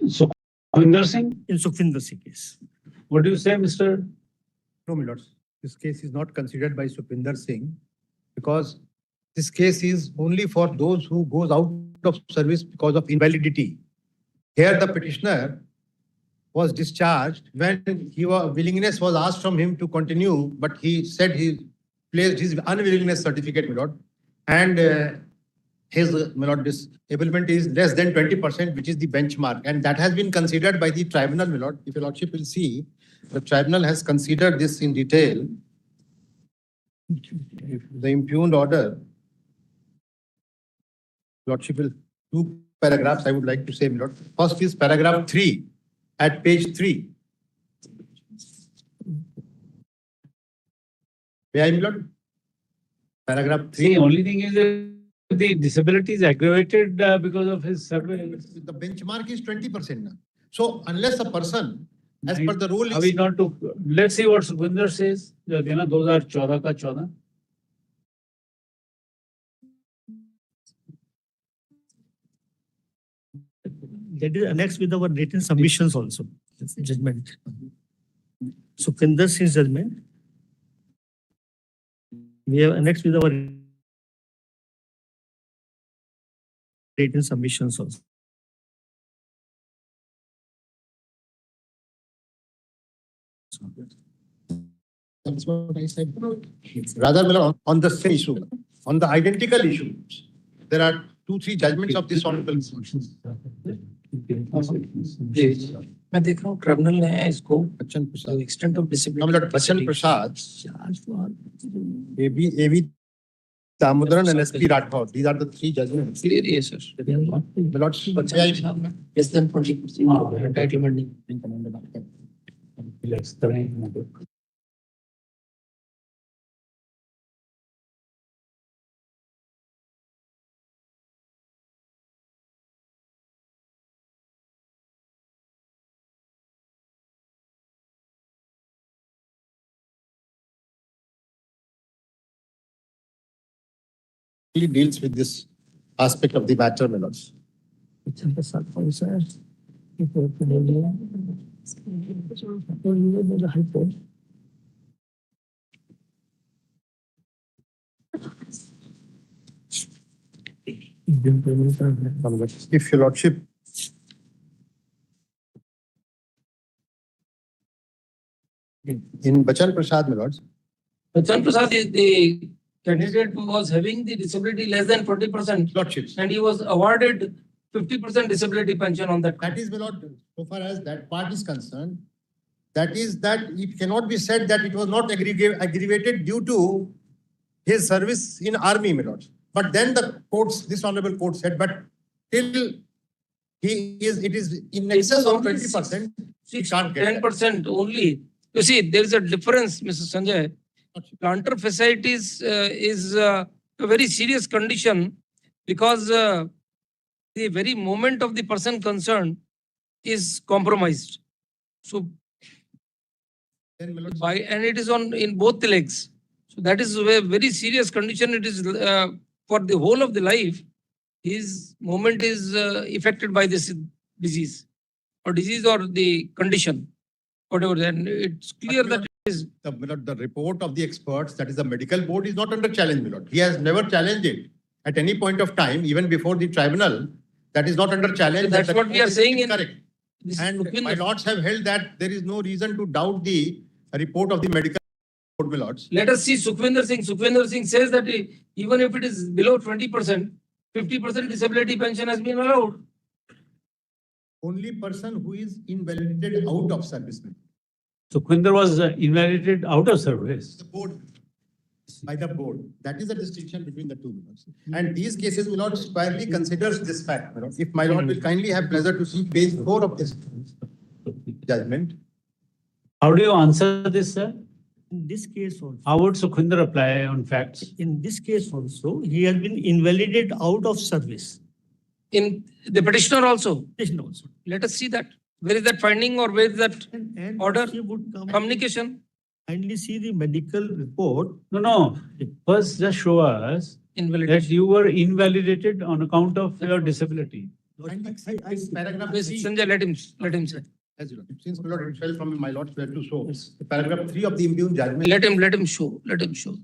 B: Sukhvinder Singh,
R: In Sukhvinder Singh case.
B: what do you say, Mr.?
T: No, my lords, this case is not considered by Sukhvinder Singh because this case is only for those who goes out of service because of invalidity. Here the petitioner was discharged when willingness was asked from him to continue, but he said he placed his unwillingness certificate, my lord, and his my lord, disablement is less than 20%, which is the benchmark, and that has been considered by the tribunal, my lord. If your lordship will see, the tribunal has considered this in detail. The impugned order, lordship will, 2 paragraphs I would like to say, my lord. First is paragraph 3 at page 3. May I, my lord? Paragraph 3.
B: The only thing is that the disability is aggravated because of his service.
T: The benchmark is 20% now. So unless a person, as per the rule,
B: Are we not to, let's see what Sukhvinder says. Those are 14 ka 14.
R: That is annexed with our written submissions also, judgment. Sukhvinder Singh's judgment. We have annexed with our written submissions also.
T: That's what I said. Rather, my lord, on the same issue, on the identical issue, there are 2-3 judgments of this honorable.
C: मैं देख रहा हूँ tribunal ने इसको extent of disability.
T: Bachchan Prasad, A.V. Damodaran and S.P. Rathod. These are the 3 judgments.
C: Clear, yes, sir.
T: My lord,
C: Less than 20% entitlement.
T: deals with this aspect of the matter, my lords. If your lordship in Bachchan Prasad, my lords.
C: Bachchan Prasad is the candidate who was having the disability less than 40%.
T: Lordships.
C: And he was awarded 50% disability pension on that.
T: That is, my lord, so far as that part is concerned, that is that it cannot be said that it was not aggravated due to his service in army, my lord. But then the courts, this honorable court said, but till it is in excess of 20%, he can't get
C: 10% only. You see, there is a difference, Mr. Sanjay. Plantar fasciitis is a very serious condition because the very moment of the person concerned is compromised. So, and it is in both the legs. So that is a very serious condition. It is for the whole of the life. His moment is affected by this disease or the condition, whatever. And it's clear that it is.
T: The report of the experts, that is the medical board, is not under challenge, my lord. He has never challenged it at any point of time, even before the tribunal. That is not under challenge.
C: So that's what we are saying.
T: Correct. And my lords have held that there is no reason to doubt the report of the medical board, my lords.
C: Let us see Sukhvinder Singh. Sukhvinder Singh says that even if it is below 20%, 50% disability pension has been allowed.
T: Only person who is invalidated out of service.
B: Sukhvinder was invalidated out of service.
T: The board, by the board. That is the distinction between the two. And these cases will not squarely consider this fact. If my lord will kindly have pleasure to see page 4 of this judgment.
B: How do you answer this, sir?
R: In this case also.
B: How would Sukhvinder apply on facts?
R: In this case also, he has been invalidated out of service.
C: In the petitioner also?
R: Petitioner also.
C: Let us see that. Where is that finding or where is that
R: And
C: order?
R: he would come
C: Communication?
R: kindly see the medical report.
B: No. First, just show us that
C: Invalidation.
B: you were invalidated on account of your disability.
T: Paragraph
C: Yes,
T: 3.
C: Sanjay, let him say.
T: As you know, since my lord himself from my lord's where to show, the paragraph 3 of the impugned judgment.
C: Let him show, let him show.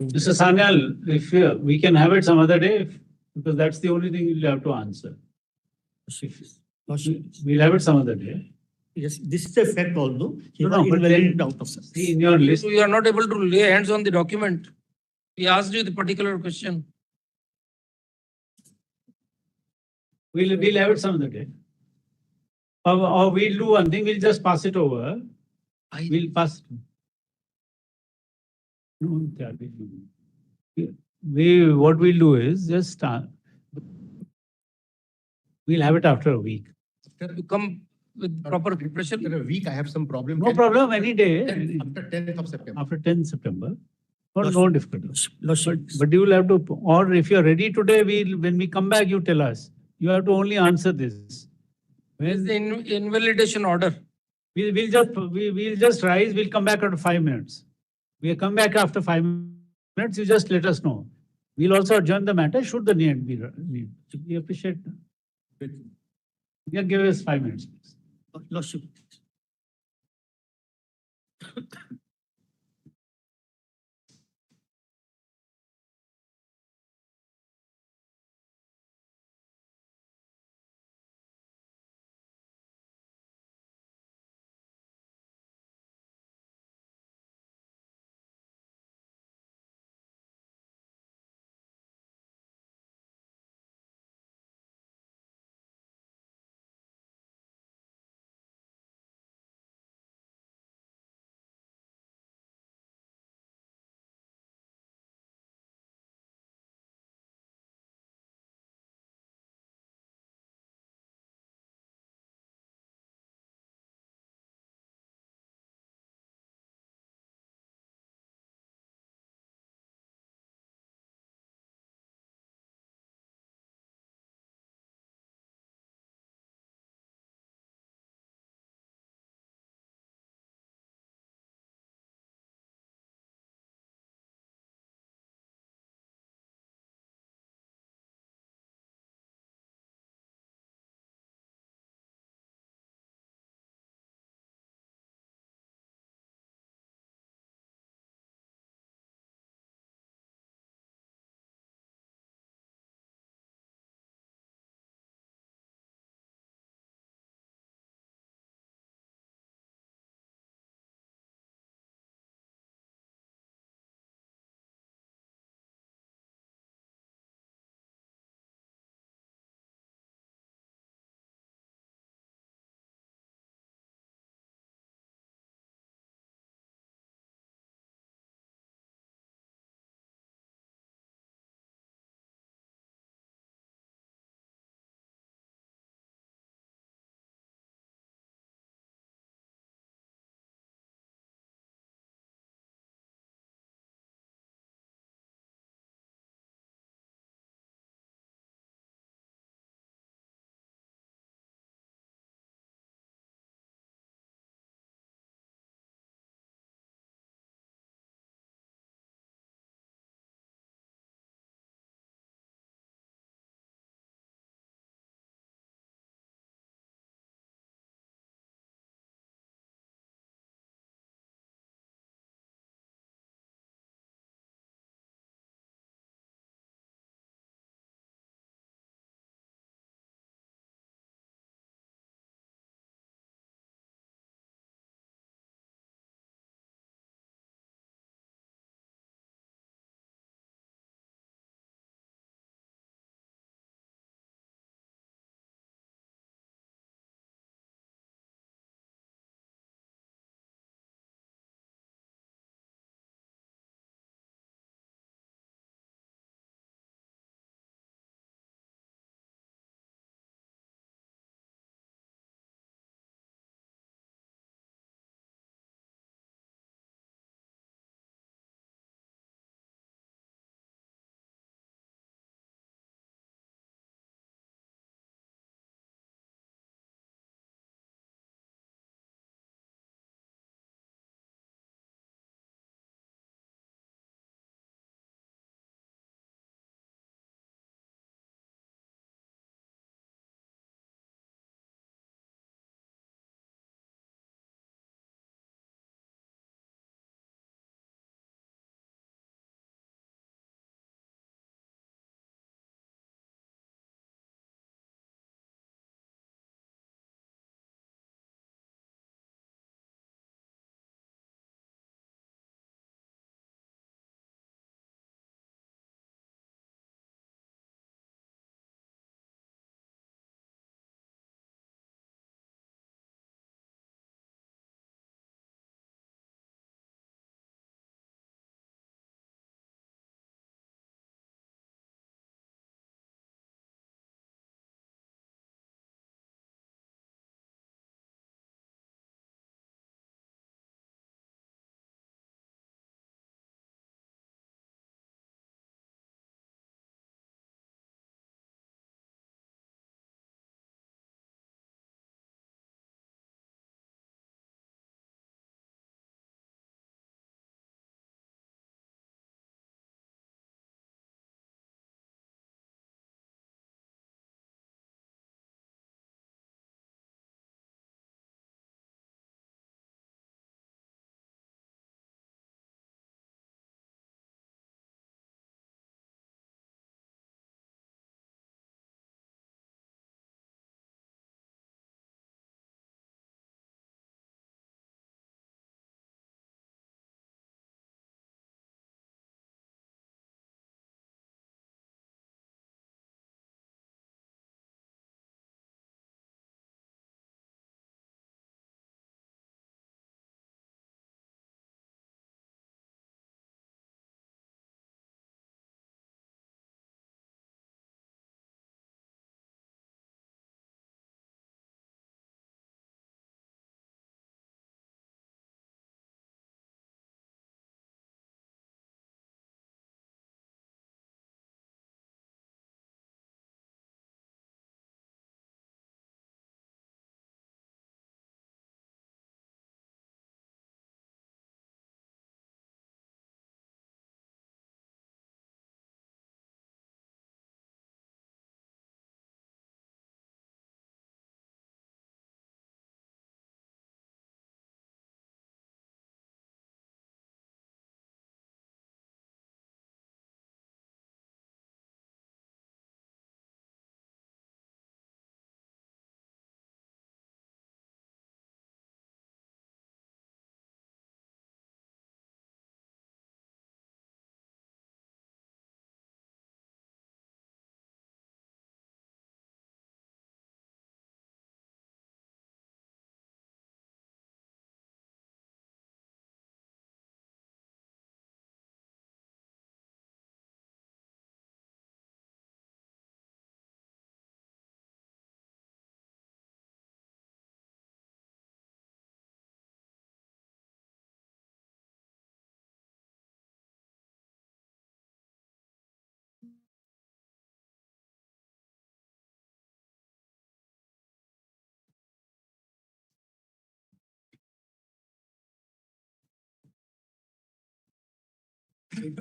B: Mr. Sanyal, if we can have it some other day, because that's the only thing you'll have to answer. We'll have it some other day.
R: Yes, this is the fact although he
B: No,
R: was
B: but
R: invalid
B: then-
R: out of service.
B: See, in your list,
C: You are not able to lay hands on the document. We asked you the particular question.
B: we'll have it some other day. Or we'll do one thing, we'll just pass it over. We'll pass. No, yeah, what we'll do is just, we'll have it after a week.
C: You come with proper preparation.
T: After a week, I have some problem.
B: No problem, any day.
T: After 10th of September.
B: After 10th September. No difficulty. But you will have to, or if you're ready today, when we come back, you tell us. You have to only answer this.
C: Where's the invalidation order?
B: We'll just rise, we'll come back after 5 minutes. We'll come back after 5 minutes, you just let us know. We'll also adjourn the matter should the need be. We appreciate. Yeah, give us 5 minutes, please.
R: Lordship.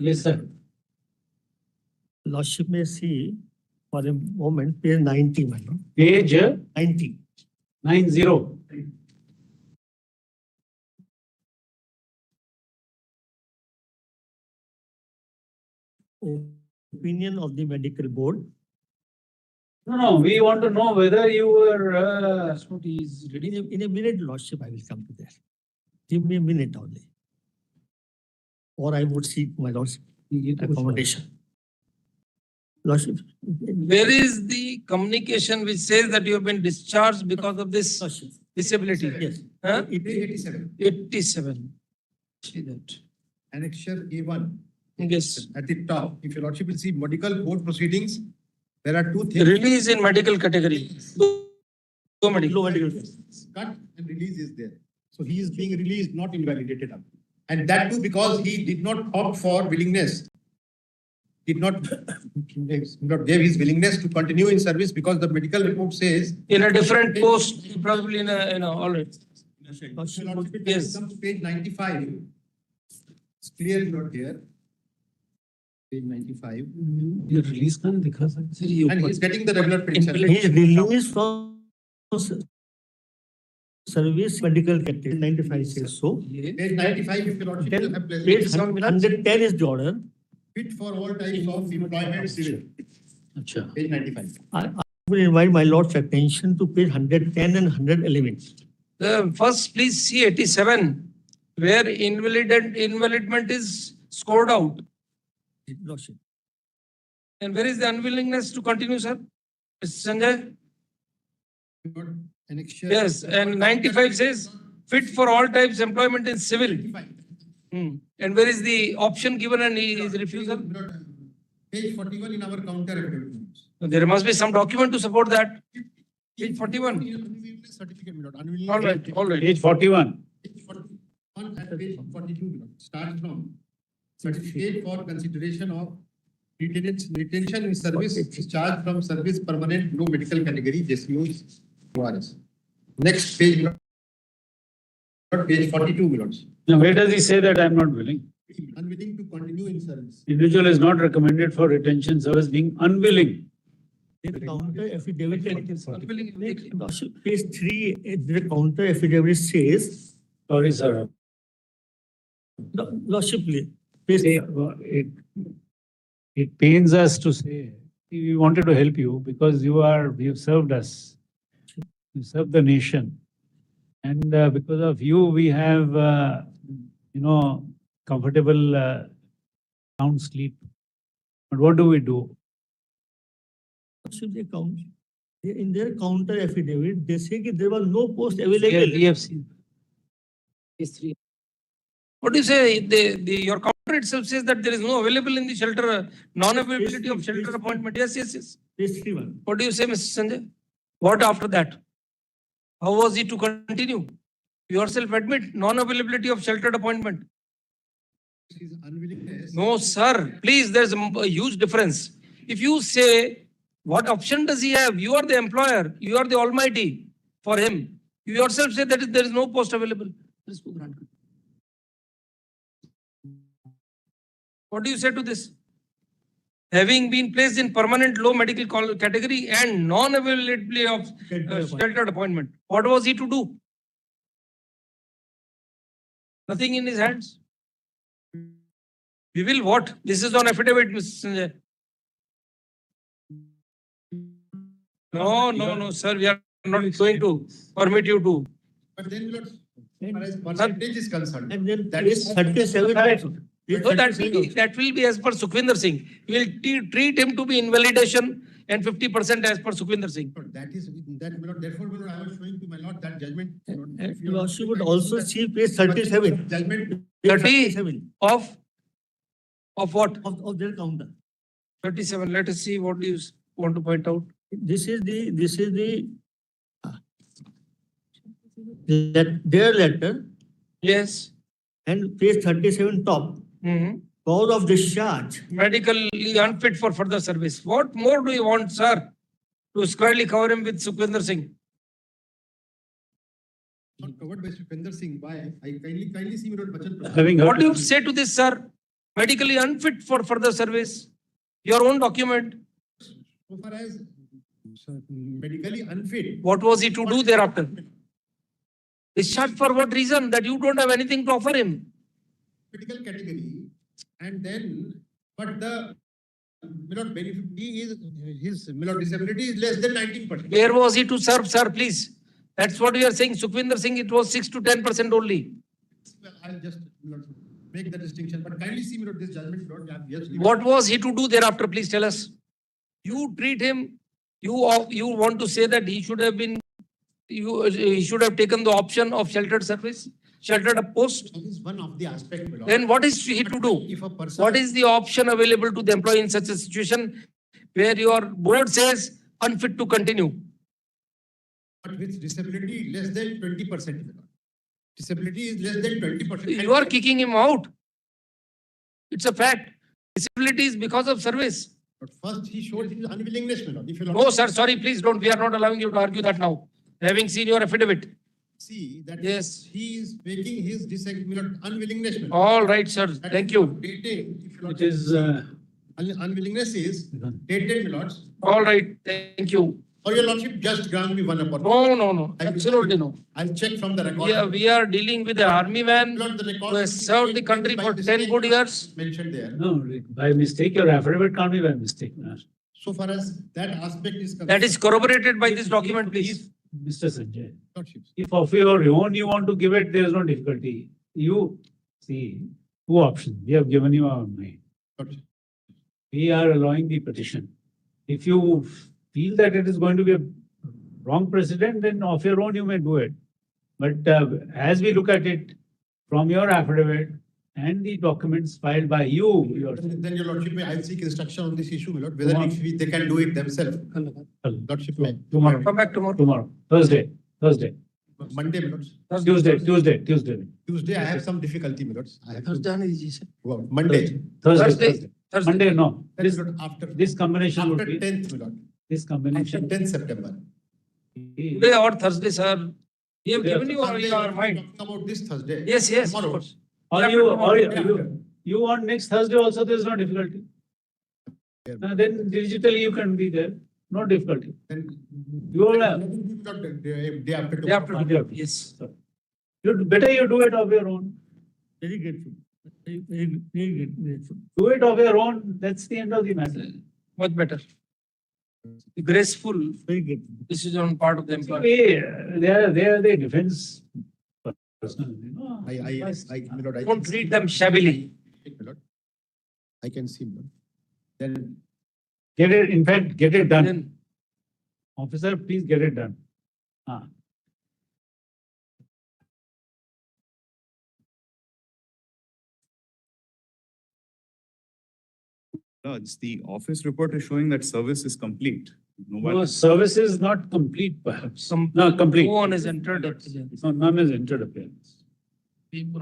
B: Yes, sir.
R: Lordship may see for a moment, page 90, my lord.
B: Page
R: 90.
B: 90.
R: Opinion of the medical board.
B: No, we want to know whether you were, that's what he's reading.
R: In a minute, Lordship, I will come to that. Give me a minute only. Or I would seek my Lordship accommodation. Lordship.
C: Where is the communication which says that you have been discharged because of this disability?
R: Yes.
C: Huh?
T: 87.
C: 87. See that.
T: Annexure A1.
C: Yes.
T: At the top, if your lordship will see medical board proceedings, there are two things.
C: Release in medical category. Low medical.
T: Cut and release is there. So he is being released, not invalidated. And that too because he did not opt for willingness. Did not give his willingness to continue in service because the medical report says.
C: In a different post, probably in a, all right.
T: Yes. Comes to page 95. It's clearly not here. Page 95.
B: Your release can't because
T: And he's getting the regular pension.
R: He is released from service medical category. 95 says so.
T: Page 95, if your lordship will have pleasure.
R: Page 110 is the order.
T: Fit for all types of employment civil.
B: Achha.
T: Page 95.
R: I will invite my lord's attention to page 110 and 111.
C: First, please see 87, where invalidment is scored out.
R: Lordship.
C: And where is the unwillingness to continue, sir? Mr. Sanjay?
T: Annexure.
C: Yes, and 95 says fit for all types employment in civil. And where is the option given and his refusal?
T: Page 41 in our counter affidavit.
C: There must be some document to support that. Page 41.
T: Certificate.
C: All right, all right.
B: Page 41.
T: Page 41 and page 42 starts from certificate for consideration of retention in service discharge from service permanent low medical category JCOs ORS. Next page, page 42 minutes.
B: Now, where does he say that I'm not willing?
T: Unwilling to continue in service.
B: Individual is not recommended for retention service being unwilling.
R: The counter affidavit. Page 3, the counter affidavit says.
B: Sorry, sir.
R: Lordship, please.
B: It pains us to say, we wanted to help you because you have served us. You served the nation. And because of you, we have, comfortable sound sleep. But what do we do?
R: Should they count? In their counter affidavit, they say that there was no post available.
B: We have seen.
C: What do you say? Your counter itself says that there is no available in the shelter, non-availability of shelter appointment. Yes, yes, yes.
R: Page 31.
C: What do you say, Mr. Sanjay? What after that? How was he to continue? You yourself admit non-availability of sheltered appointment. No, sir. Please, there's a huge difference. If you say, what option does he have? You are the employer. You are the almighty for him. You yourself say that there is no post available. What do you say to this? Having been placed in permanent low medical category and non-availability of sheltered appointment, what was he to do? Nothing in his hands. We will what? This is on affidavit, Mr. Sanjay. No, sir. We are not going to permit you to.
T: But then, as far as percentage is concerned,
R: and then
T: that is
R: 37.
C: So that will be as per Sukhvinder Singh. We will treat him to be invalidation and 50% as per Sukhvinder Singh.
T: That is that. Therefore, I was showing to my lord that judgment.
R: Lordship would also see page 37.
T: Judgment
C: 30 of what?
R: Of their counter.
C: 37. Let us see what you want to point out.
R: This is their letter.
C: Yes.
R: And page 37 top. Cause of discharge.
C: Medically unfit for further service. What more do you want, sir? To squarely cover him with Sukhvinder Singh.
T: Not covered by Sukhvinder Singh. Why? I kindly see me not Bachchan.
B: Having
C: What do you say to this, sir? medically unfit for further service. Your own document.
T: So far as medically unfit.
C: What was he to do thereafter? Discharged for what reason? That you don't have anything to offer him.
T: Critical category, and then, but the benefit, his disability is less than 19%.
C: Where was he to serve, sir, please? That's what we are saying. Sukhvinder Singh, it was 6 to 10% only.
T: Well, I'll just make the distinction, but kindly see this judgment. Yes,
C: What was he to do thereafter? Please tell us. You treat him, you want to say that he should have been, he should have taken the option of sheltered service, sheltered post.
T: That is one of the aspects.
C: Then what is he to do?
T: If a person,
C: What is the option available to the employee in such a situation where your board says unfit to continue?
T: but with disability less than 20%. Disability is less than 20%.
C: You are kicking him out. It's a fact. Disability is because of service.
T: But first he showed his unwillingness.
C: No, sir, sorry, please don't. We are not allowing you to argue that now. Having seen your affidavit.
T: See that
C: yes,
T: he is making his unwillingness.
C: All right, sir. Thank you.
B: It is
T: unwillingness is dated, my lords.
C: All right, thank you.
T: Or your lordship just grant me one opportunity.
C: No. Absolutely no.
T: I'll check from the record.
C: We are dealing with the army man who has served the country for 10 good years.
T: Mentioned there.
B: No, by mistake, your affidavit can't be by mistake.
T: So far as that aspect is concerned.
C: That is corroborated by this document, please.
B: Mr. Sanjay, if of your own you want to give it, there is no difficulty. You see, two options. We have given you our mind. We are allowing the petition. If you feel that it is going to be a wrong precedent, then of your own you may do it. But as we look at it from your affidavit and the documents filed by you,
T: then your lordship may I'll seek instruction on this issue, my lord, whether they can do it themselves. Lordship may.
B: Tomorrow.
C: Come back tomorrow.
B: Tomorrow. Thursday.
T: Monday, my lords.
B: Tuesday.
T: I have some difficulty, my lords.
C: Thursday.
T: Monday.
B: Thursday. Monday, no.
T: After
B: This combination would be
T: 10th, my lord.
B: This combination.
T: 10th September.
C: Today or Thursday, sir. We have given you your mind.
T: Talking about this Thursday.
C: Yes, of
T: Tomorrow.
C: course.
B: Or you want next Thursday also, there is no difficulty. Then digitally you can be there. No difficulty.
T: Then
B: you will have.
T: Day after
C: Day after
T: tomorrow.
C: tomorrow. Yes.
B: Better you do it of your own.
R: Very grateful. Very grateful.
B: Do it of your own. That's the end of the matter.
C: Much better. Graceful
R: Very grateful.
C: decision on part of the employee.
B: They are the defense person.
T: My lord,
C: Don't treat them shabbily.
T: my lord. I can see, my lord. Then
B: Get it, in fact, get it done.
C: Then
B: Officer, please get it done.
J: Lords, the office report is showing that service is complete.
B: No, service is not complete, perhaps. No, complete.
C: no one is entered appearance.
B: No, none is entered appearance. Leave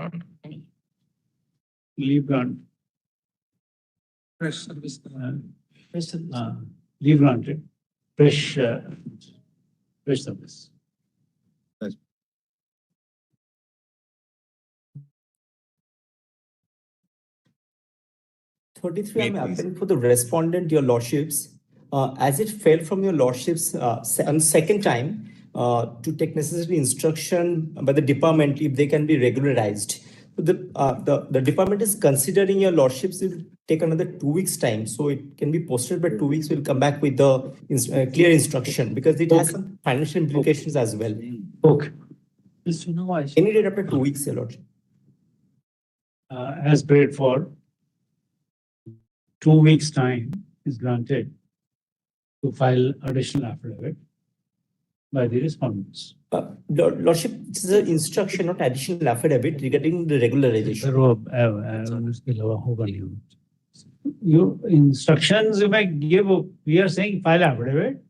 B: grant.
C: Fresh service.
B: Leave granted. Fresh service.
U: 33, I'm applying for the respondent, your lordships. As it fell from your lordships on second time to take necessary instruction by the department if they can be regularized. The department is considering your lordships will take another 2 weeks time. So it can be posted by 2 weeks. We'll come back with the clear instruction because it has some financial implications as well.
B: Okay.
U: Any date after 2 weeks, your lordship.
B: As prayed for, 2 weeks' time is granted to file additional affidavit by the respondents.
U: Lordship, this is an instruction, not additional affidavit regarding the regularization.
B: You instructions you may give, we are saying file affidavit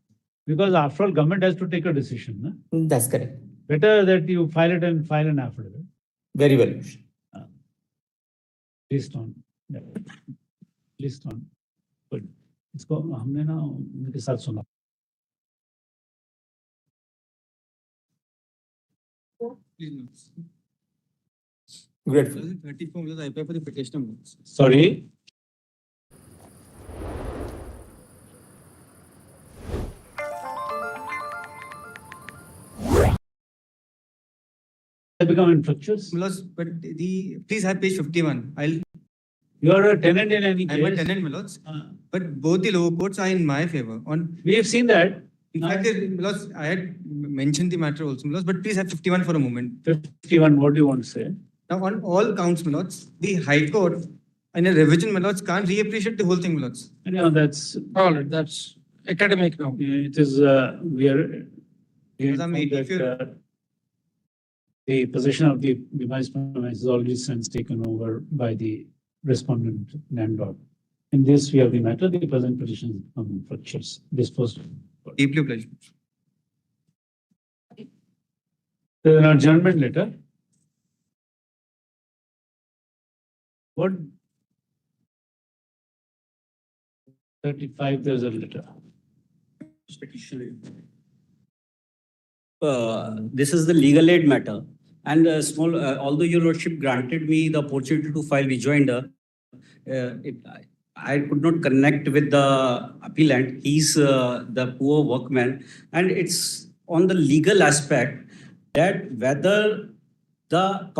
B: because after all government has to take a decision. No?
U: That's correct.
B: Better that you file it and file an affidavit.
U: Very well.
B: Based on. Yeah. List on. Good. इसको हमने ना उनके साथ सुना.
P: Grateful.
A: 34 because I apply for the petitioner.
B: Sorry. They become infructuous.
A: But please have page 51.
B: You are a tenant in any case.
A: I'm a tenant, Milos. But both the lower courts are in my favor.
B: We have seen that.
A: In fact, Milos, I had mentioned the matter also, Milos, but please have 51 for a moment.
B: 51, what do you want to say?
A: Now, on all counts, Milos, the High Court in a revision, Milos, can't reappreciate the whole thing, Milos.
B: No, that's
C: all right. That's academic now.
B: It is, we are. The position of the vice premise is already since taken over by the respondent landlord. In this, we have the matter, the present petition on fractures disposed.
A: Deeply obliged.
B: There's an adjournment letter. What? 35, there's a letter.
V: This is the legal aid matter. And although your lordship granted me the opportunity to file rejoinder, I could not connect with the appellant. He's the poor workman. And it's on the legal aspect that whether the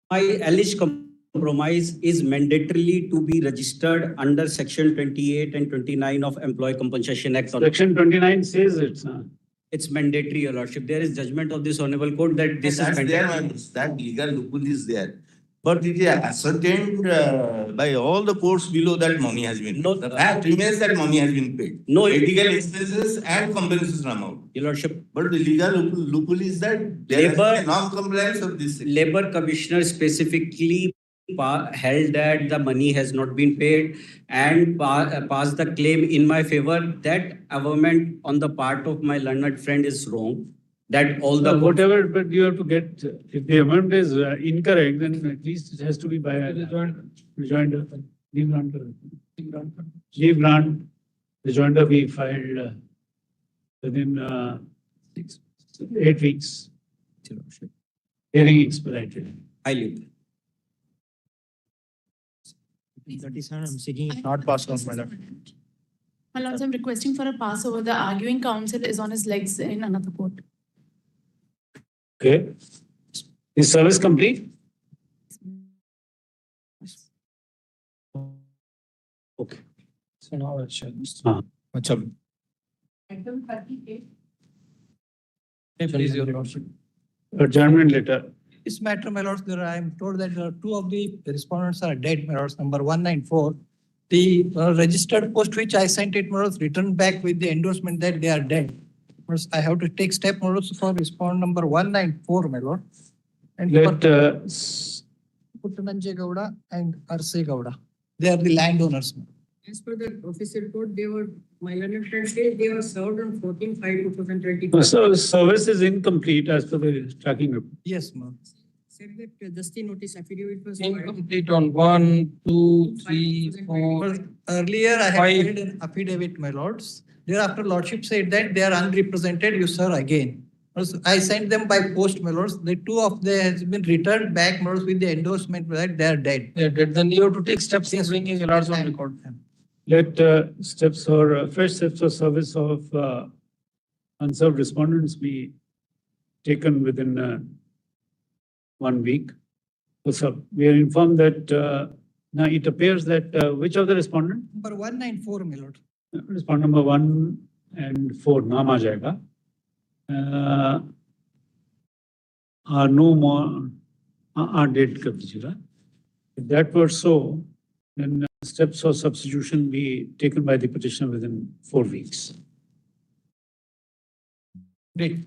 V: alleged compromise is mandatorily to be registered under Section 28 and 29 of Employee Compensation Act.
B: Section 29 says it's
V: It's mandatory, Your Lordship. There is judgment of this Honorable Court that this is mandatory.
E: That legal loophole is there. But it is ascertained by all the courts below that money has been paid. The fact remains that money has been paid.
V: No,
E: medical expenses and compensation amount.
V: Your Lordship.
E: But the legal loophole is that there has been non-compliance of this.
V: Labor Commissioner specifically held that the money has not been paid and passed the claim in my favor. That averment on the part of my learned friend is wrong. That all the
B: whatever, but you have to get, if the amendment is incorrect, then at least it has to be by a rejoinder. Leave grant, rejoinder be filed within 8 weeks. Hearing expedited.
V: I leave.
T: 37, I'm seeking it not passed on, my lord.
W: My lords, I'm requesting for a pass over. The arguing counsel is on his legs in another court.
B: Okay. Is service complete? Okay.
C: So now it's
B: Item
W: 38.
C: Please, Your Lordship.
B: Adjournment letter.
R: This matter, my lords, I am told that two of the respondents are dead, my lords. Number 194. The registered post which I sent it, my lords, returned back with the endorsement that they are dead. I have to take step, my lords, for respond number 194, my lord. And Puttananjay Gowda and Arse Gowda. They are the landowners.
X: As per the official report, my learned friend said they were served on 14/5/2022.
B: So service is incomplete as per the tracking report.
R: Yes, ma'am.
X: Said that just the notice affidavit was
C: incomplete on 1, 2, 3, 4.
R: Earlier, I had
C: 5.
R: filed an affidavit, my lords. Thereafter, lordship said that they are unrepresented. You sir again. I sent them by post, my lords. The two of them has been returned back, my lords, with the endorsement that they are dead.
C: They are dead. Then you have to take steps in bringing your lords on record.
B: Let steps or fresh steps for service of unserved respondents be taken within 1 week. So we are informed that now it appears that which of the respondent?
R: Number 194, my lord.
B: Respondent number 1 and 4 नाम आ जाएगा. Are no more are dead कर दीजिएगा. If that were so, then steps for substitution be taken by the petitioner within 4 weeks.
R: Great.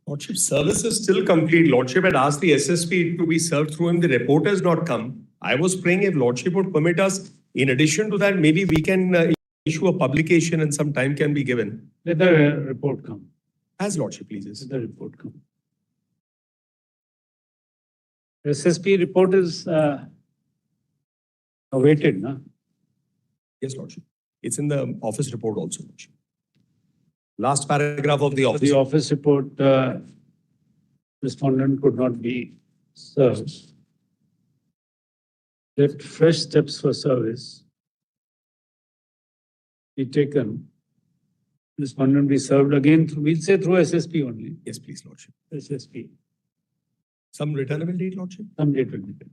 Y: Lordship, service is still complete. Lordship had asked the SSP to be served through him. The report has not come. I was praying if Lordship would permit us, in addition to that, maybe we can issue a publication and some time can be given.
B: Let the report come.
Y: As Lordship pleases.
B: Let the report come. SSP report is awaited, na?
Y: Yes, Lordship. It's in the office report also, Lordship. Last paragraph of the office.
B: The office report respondent could not be served, that fresh steps for service be taken. Respondent be served again through, we'll say through SSP only.
Y: Yes, please, Lordship.
B: SSP.
Y: Some returnable date, Lordship?
B: Some date will be there.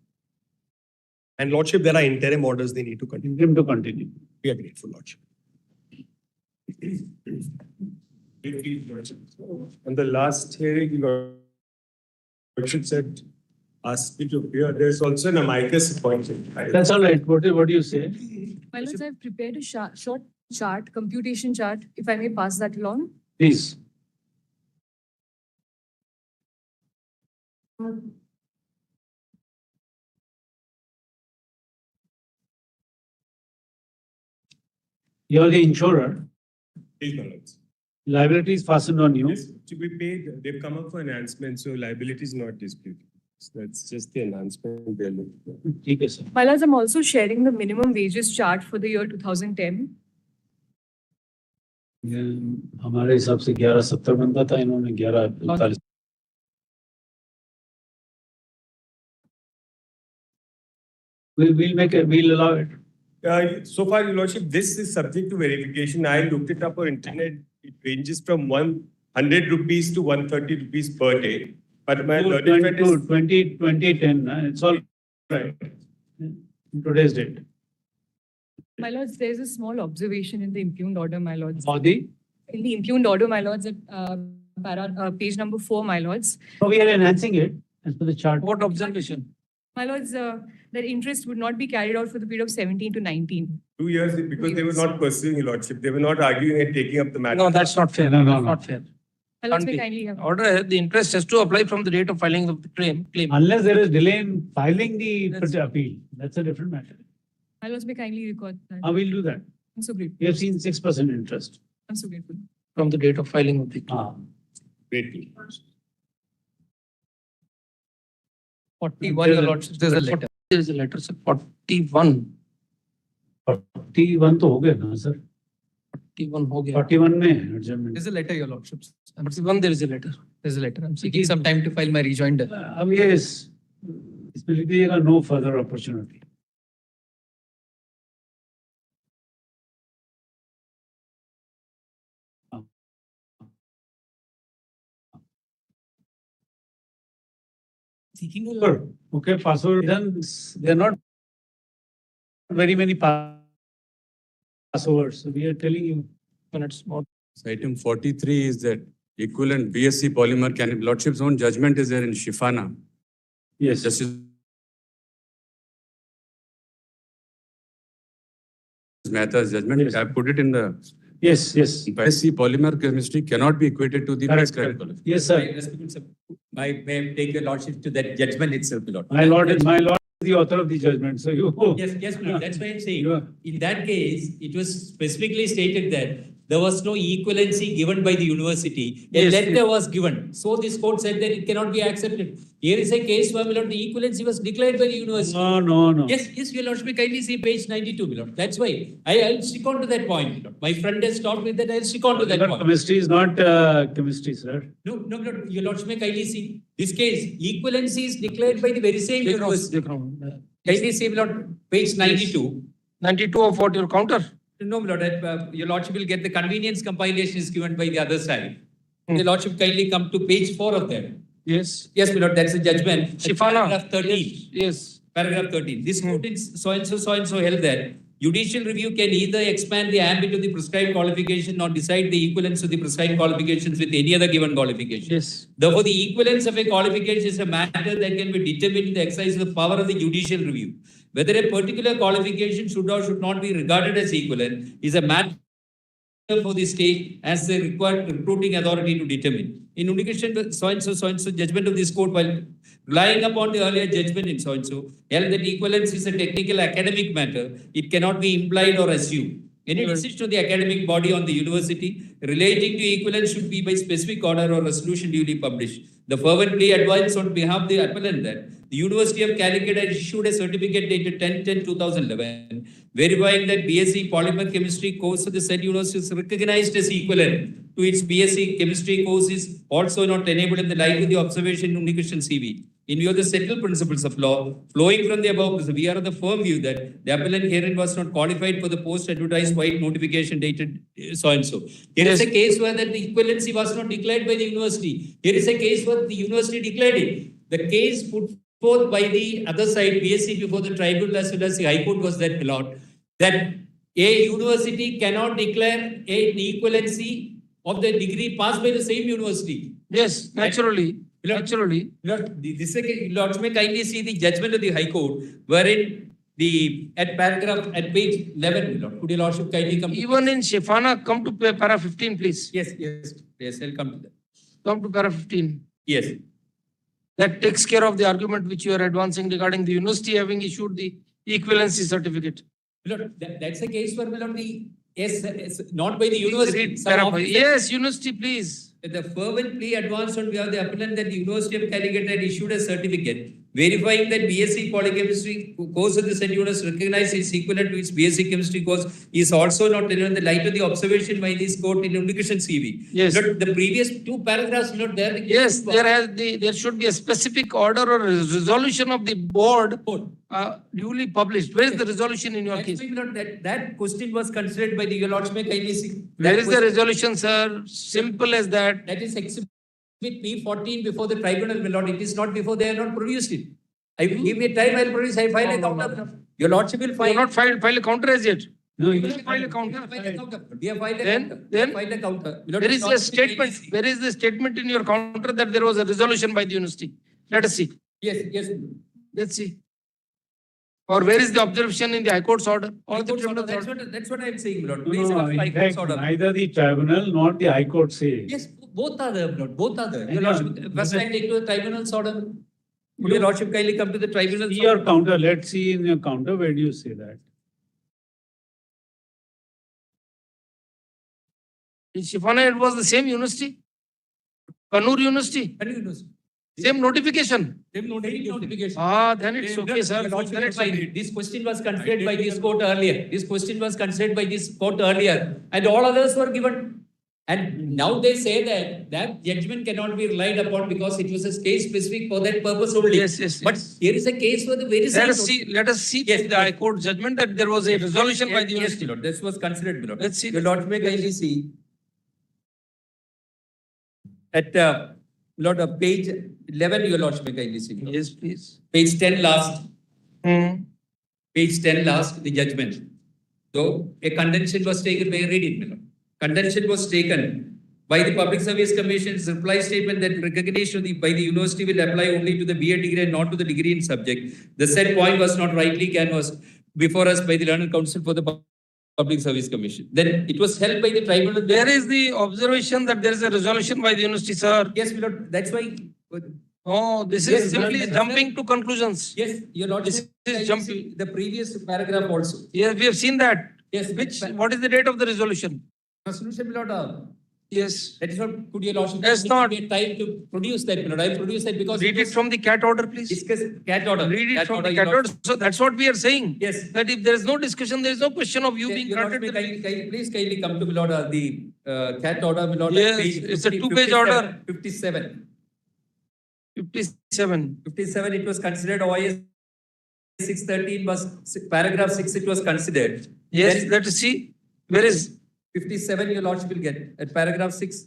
Y: And Lordship, there are interim orders they need to continue.
B: Interim to continue.
Y: We are grateful, Lordship. On the last hearing, Lordship said, asked me to appear. There's also an amicus appointed.
B: That's all right. What do you say?
D: My lords, I've prepared a short chart, computation chart, if I may pass that along.
B: Please. You're the insurer.
Y: Please, my lords.
B: Liability is fastened on you.
Y: Yes, to be paid, they've come up for enhancement, so liability is not disputed. So that's just the enhancement they're looking for.
B: Okay, sir.
D: My lords, I'm also sharing the minimum wages chart for the year 2010.
B: हमारे हिसाब से 1170 बनता था, इन्होंने 1145. We'll allow it.
Y: So far, Your Lordship, this is subject to verification. I looked it up on internet. It ranges from 100 rupees to 130 rupees per day. But my learning friend is
B: 2010, it's all right. Today's date.
D: My lords, there's a small observation in the impugned order, my lords.
B: For the?
D: In the impugned order, my lords, at page number 4, my lords.
B: So we are enhancing it as per the chart.
C: What observation?
D: My lords, that interest would not be carried out for the period of 17 to 19.
Y: 2 years because they were not pursuing, Your Lordship. They were not arguing and taking up the matter.
C: No, that's not fair.
B: No.
C: Not fair.
D: My lords,
C: Can't
D: may
C: be.
D: kindly have.
C: Order, the interest has to apply from the date of filing of the claim.
B: Unless there is delay in filing the appeal, that's a different matter.
D: My lords, may kindly record that.
B: We'll do that.
D: I'm so grateful.
B: We have seen 6% interest.
D: I'm so grateful.
C: From the date of filing of the claim.
Y: Great.
C: 41, Your Lordship, there's a letter. There is a letter, sir. 41.
B: 41 तो हो गया ना sir?
C: 41 हो गया.
B: 41 में adjournment.
J: There's a letter, Your Lordships.
C: 41 there is a letter.
J: There's a letter. I'm seeking some time to file my rejoinder.
B: अब ये इसमें लिख दीजिएगा no further opportunity.
J: Seeking a
B: Sure. Okay, password done. There are not very many passwords. So we are telling you
C: minutes more.
F: So item 43 is that equivalent BSc polymer can, Lordship's own judgment is there in Shifana.
B: Yes.
F: Justice Mehta's judgment.
B: Yes.
F: I put it in the.
B: Yes.
F: BSc polymer chemistry cannot be equated to the prescribed qualification.
B: Yes, sir.
V: May I take your lordship to that judgment itself, my lord?
B: My lord is the author of the judgment. So you.
V: Yes, my lord. That's why I'm saying. In that case, it was specifically stated that there was no equivalency given by the university. A letter was given. So this court said that it cannot be accepted. Here is a case where, my lord, the equivalency was declared by the university.
B: No.
V: Yes, your lordship, kindly see page 92, my lord. That's why I'll stick on to that point, my lord. My friend has talked with that, I'll stick on to that point.
B: Chemistry is not chemistry, sir.
V: No, my lord, your lordship, may kindly see. This case, equivalency is declared by the very same university. Kindly see, my lord, page 92.
C: 92 of what, your counter?
V: No, my lord, your lordship will get the convenience compilation is given by the other side. The lordship kindly come to page 4 of that.
C: Yes.
V: Yes, my lord, that's a judgment.
C: Shifana.
V: Paragraph 13.
C: Yes.
V: Paragraph 13. This court in so and so held that judicial review can either expand the ambit of the prescribed qualification or decide the equivalence of the prescribed qualifications with any other given qualification.
C: Yes.
V: Therefore, the equivalence of a qualification is a matter that can be determined in the exercise of the power of the judicial review. Whether a particular qualification should or should not be regarded as equivalent is a matter for the state as the required recruiting authority to determine. In indication to so and so judgment of this court, while relying upon the earlier judgment in so and so, held that equivalence is a technical academic matter, it cannot be implied or assumed.
G: Any decision of the academic body on the university relating to equivalence should be by specific order or resolution duly published. The fervent plea advice on behalf of the appellant that the University of Calicut has issued a certificate dated 10/10/2011 verifying that BSc Polymer Chemistry course of the said university is recognized as equivalent to its BSc Chemistry course is also not enabled in the light of the observation in Unication CV. In view of the settled principles of law flowing from the above, we are of the firm view that the appellant herein was not qualified for the post advertised white notification dated so and so. Here is a case where that the equivalency was not declared by the university. Here is a case where the university declared it. The case put forth by the other side, BSc before the tribunal as well as the High Court was that that a university cannot declare an equivalency of the degree passed by the same university.
C: Yes, naturally. Naturally.
G: Lord, Lords may kindly see the judgment of the High Court, wherein at paragraph at page 11, Lord, could your Lordship kindly come?
C: Even in Shifana, come to para 15, please.
G: Yes, I'll come to that.
C: Come to para 15.
G: Yes.
C: That takes care of the argument which you are advancing regarding the university having issued the equivalency certificate.
G: Lord, that's a case where not by the university.
C: Yes, university, please.
G: The fervent plea advanced on behalf of the appellant that the University of Calicut had issued a certificate verifying that BSc Polychemistry course of the said university recognized is equivalent to its BSc Chemistry course is also not in the light of the observation by this court in Unication CV.
C: Yes.
G: But the previous two paragraphs not there.
C: Yes, there should be a specific order or a resolution of the board duly published. Where is the resolution in your case?
G: That question was considered by the Your Lords may kindly see.
C: Where is the resolution, sir? Simple as that.
G: That is exhibit P14 before the tribunal, my lord. It is not before they have not produced it. Give me time, I will produce. I file a counter. Your Lordship will file.
C: You have not file a counter as yet.
G: No, you
C: will file a counter.
G: We have filed a counter.
C: Then
G: Filed a counter.
C: there is a statement. Where is the statement in your counter that there was a resolution by the university? Let us see.
G: Yes.
C: Let's see. Or where is the observation in the High Court's order? Or the tribunal's
G: That's
C: order?
G: what I am saying, my lord.
B: No, in fact, neither the tribunal nor the High Court say.
G: Yes, both are there, my lord. Both are there. Your Lordship, first I take to the tribunal's order. Would your Lordship kindly come to the tribunal?
B: See your counter. Let's see in your counter. Where do you say that?
C: In Shifana, it was the same university. Kannur University. Same notification.
G: Same notification.
C: Then it's okay, sir. Then it's fine.
G: This question was considered by this court earlier. This question was considered by this court earlier. And all others were given. And now they say that judgment cannot be relied upon because it was a case specific for that purpose only.
C: Yes.
G: But here is a case for the very same.
C: Let us see the High Court judgment that there was a resolution by the university.
G: Yes, Lord. This was considered, Lord.
C: Let's see.
G: Your Lord may kindly see. At Lord, page 11, your Lord may kindly see.
C: Yes, please.
G: Page 10 last. Page 10 last, the judgment. So a contention was taken, may I read it, my Lord. Contention was taken by the Public Service Commission's reply statement that recognition by the university will apply only to the BA degree and not to the degree in subject. The said point was not rightly canvassed before us by the Learned Council for the Public Service Commission. Then it was held by the tribunal.
C: There is the observation that there is a resolution by the university, sir.
G: Yes, my lord. That's why.
C: Oh, this is simply jumping to conclusions.
G: Yes, your lord.
C: This is jumping.
G: The previous paragraph also.
C: Yes, we have seen that.
G: Yes.
C: What is the date of the resolution?
G: Resolution, my lord.
C: Yes.
G: That is what could your lordship
C: not
G: be time to produce that, my lord. I produce that because
C: read it from the CAT order, please.
G: Discuss CAT order.
C: Read it from the CAT order. So that's what we are saying. Yes. That if there is no discussion, there is no question of you being granted.
G: Please kindly come to my lord the CAT order, my lord.
C: Yes, it's a two-page order.
G: 57.
C: 57.
G: 57. It was considered OIS 613 was paragraph 6. It was considered.
C: Yes. Let us see. Where is
G: 57? Your lordship will get at paragraph 6.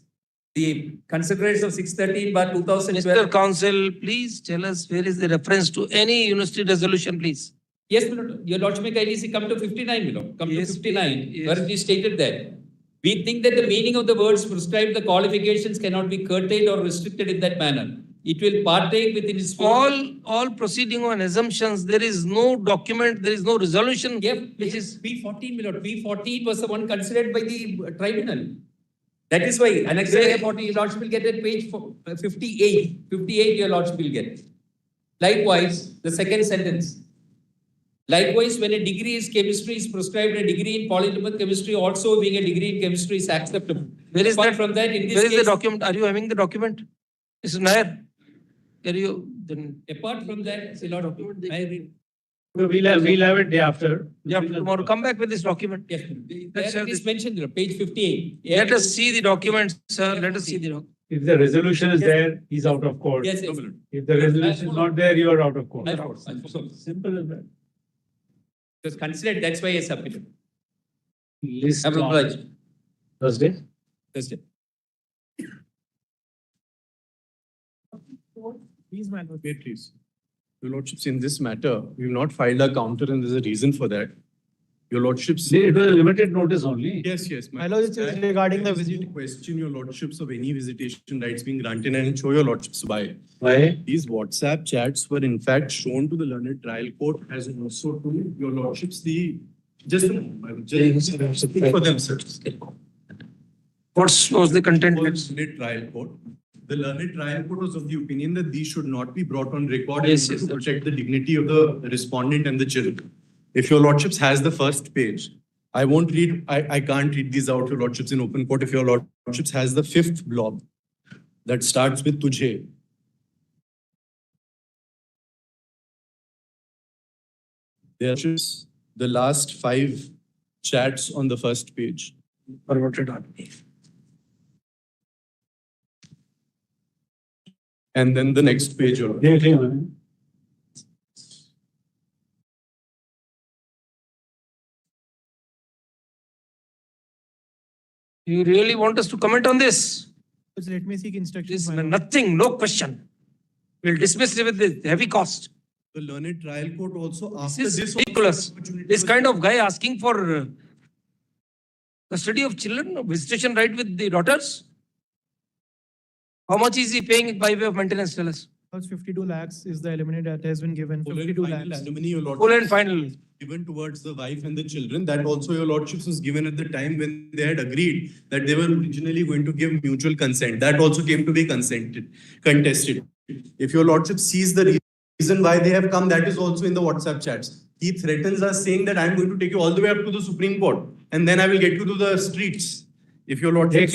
G: The consideration of 613/2012.
C: Mr. Counsel, please tell us where is the reference to any university resolution, please.
G: Yes, my lord. Your lordship may kindly come to 59, my lord. Come to 59, where it is stated that we think that the meaning of the words prescribed the qualifications cannot be curtailed or restricted in that manner. It will partake within its
C: all proceeding on assumptions. There is no document, there is no resolution.
G: Which is P14, my lord. P14 was the one considered by the tribunal. That is why Annex A40, your lordship will get at page 58. 58, your lordship will get. Likewise, the second sentence. Likewise, when a degree in chemistry is prescribed, a degree in polymer chemistry also being a degree in chemistry is acceptable.
C: Where is
G: Apart
C: that?
G: from that, in this
C: Where is the
G: case,
C: document? Are you having the document? Mr. Nair? Are you, then,
G: apart from that, it's a lot of I read.
B: We'll have it day after.
C: yeah, tomorrow, come back with this document.
G: Yes,
C: Let's have
G: it is
C: this.
G: mentioned there, page 58.
C: Let us see the documents, sir. Let us see the document.
B: If the resolution is
G: Yes.
B: there, he's out of court.
G: Yes, yes.
B: If the resolution is not there, you are out of court.
G: I follow.
B: Simple as that.
G: It was considered, that's why I submitted.
B: List
G: I'm
B: on
G: obliged.
B: Thursday.
G: Thursday.
J: Please, my lord. Wait, please. Your lordships, in this matter, we have not filed a counter and there's a reason for that. Your lordships.
B: It was a limited notice only.
J: Yes, yes.
P: My lord, it is regarding the visit.
J: Question your lordships of any visitation rights being granted and show your lordships why.
B: Why?
J: These WhatsApp chats were in fact shown to the learned trial court as also to your lordships the just speak for themselves.
C: What was the content?
J: Learned trial court. The learned trial court was of the opinion that these should not be brought on record
C: Yes,
J: in order
C: yes,
J: to protect the dignity of the respondent and the children. If your lordships has the first page, I won't read, I can't read these out, your lordships, in open court. If your lordships has the fifth blob that starts with Tujhe. There's the last 5 chats on the first page.
C: Forwarded on me.
J: And then the next page.
C: You really want us to comment on this?
P: Let me seek instructions.
C: This nothing, no question. We'll dismiss it with the heavy cost.
J: The learned trial court also
C: This
J: after
C: is
J: this
C: ridiculous. This kind of guy asking for custody of children, visitation right with the daughters. How much is he paying by way of maintenance? Tell us.
P: 52 lakhs is the alimony that has been given. 52 lakhs.
C: Full and final.
J: Given towards the wife and the children, that also your lordships was given at the time when they had agreed that they were originally going to give mutual consent. That also came to be contested. If your lordship sees the reason why they have come, that is also in the WhatsApp chats. He threatens us saying that I'm going to take you all the way up to the Supreme Court and then I will get you to the streets. If your lordship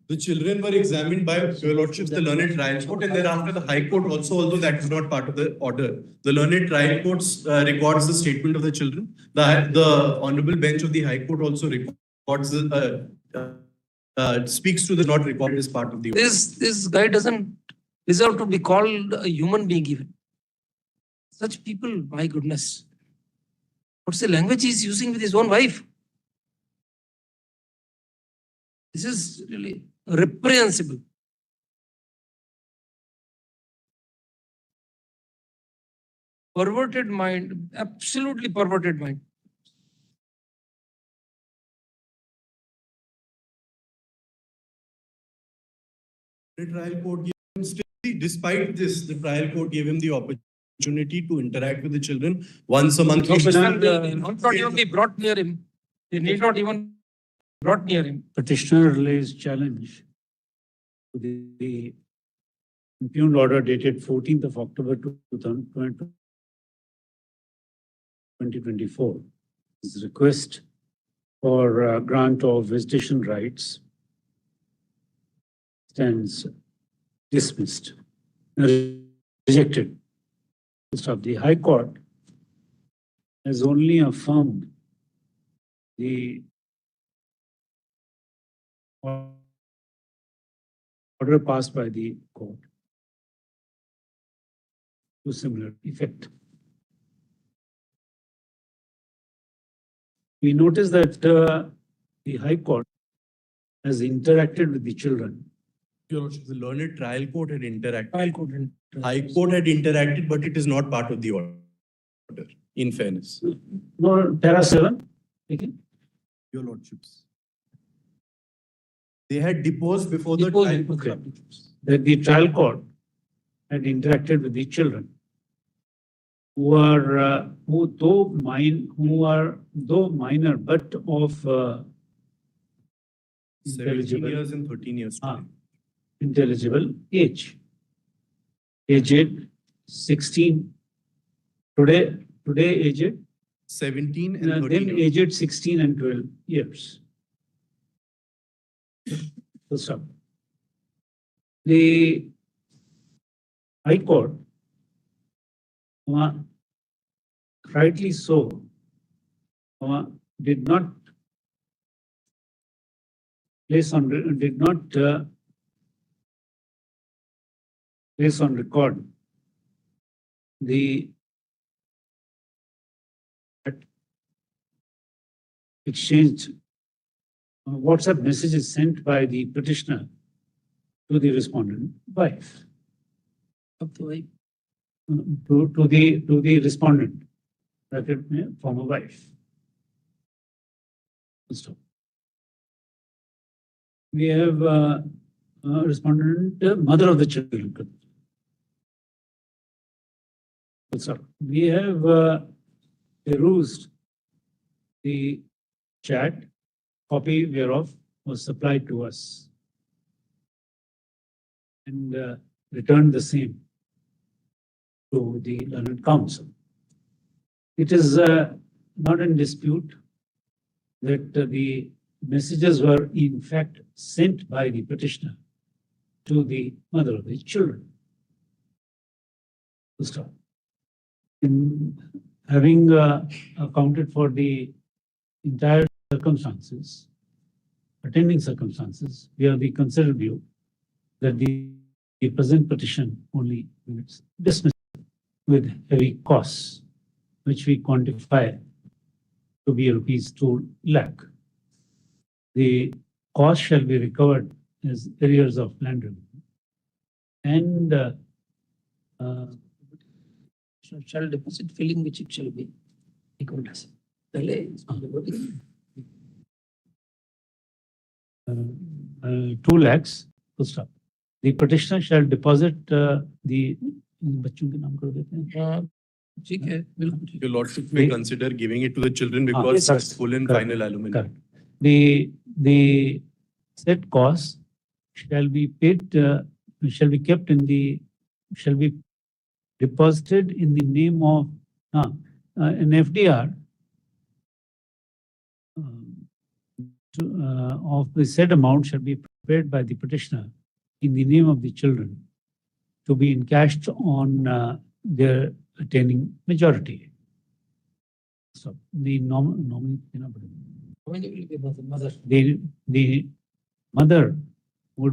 J: The children were examined by your lordships, the learned trial court, and thereafter the High Court also, although that is not part of the order. The learned trial court records the statement of the children. The honorable bench of the High Court also records speaks to the not recorded as part of the order.
C: This guy doesn't deserve to be called a human being even. Such people, my goodness. What's the language he's using with his own wife? This is really reprehensible. Perverted mind, absolutely perverted mind.
J: The trial court gave him still, despite this, the trial court gave him the opportunity to interact with the children once a month.
C: Not even be brought near him. They need not even brought near him.
B: Petitioner lays challenge to the impugned order dated 14th of October 2024. His request for grant of visitation rights stands dismissed, rejected. The High Court has only affirmed the order passed by the court to similar effect. We notice that the High Court has interacted with the children.
J: Your Lordship, the learned trial court had interacted. High Court had interacted, but it is not part of the order, in fairness.
B: No, Para 7. Okay.
J: Your Lordships. They had deposed before the trial.
B: Okay. That the trial court had interacted with the children who are though minor but of
J: 17 years and 13 years.
B: Intelligible age. aged 16, today aged
J: 17 and
B: then
J: 13.
B: aged 16 and 12 years. Full stop. The High Court, rightly so, did not place on record the exchange WhatsApp messages sent by the petitioner to the respondent wife. To the respondent, former wife. Stop. We have respondent, mother of the children. Stop. We have perused the chat, copy whereof was supplied to us, and returned the same to the learned counsel. It is not in dispute that the messages were in fact sent by the petitioner to the mother of the children. Stop. In having accounted for the entire circumstances, attending circumstances, we have the considered view that the present petition only dismissed with heavy costs, which we quantify to be rupees 2 lakh. The cost shall be recovered as arrears of land revenue, and
C: Shall deposit filling which it shall be equal as.
B: 2 lakhs, full stop. The petitioner shall deposit the बच्चों के नाम कर देते हैं.
C: ठीक है, बिल्कुल.
J: Your lordship may consider giving it to the children because it's full and final aluminum.
B: Correct. The said cost shall be paid, shall be kept in the, shall be deposited in the name of an FDR of the said amount shall be prepared by the petitioner in the name of the children to be encashed on their attaining majority. So the nominee,
C: When will be the mother?
B: the mother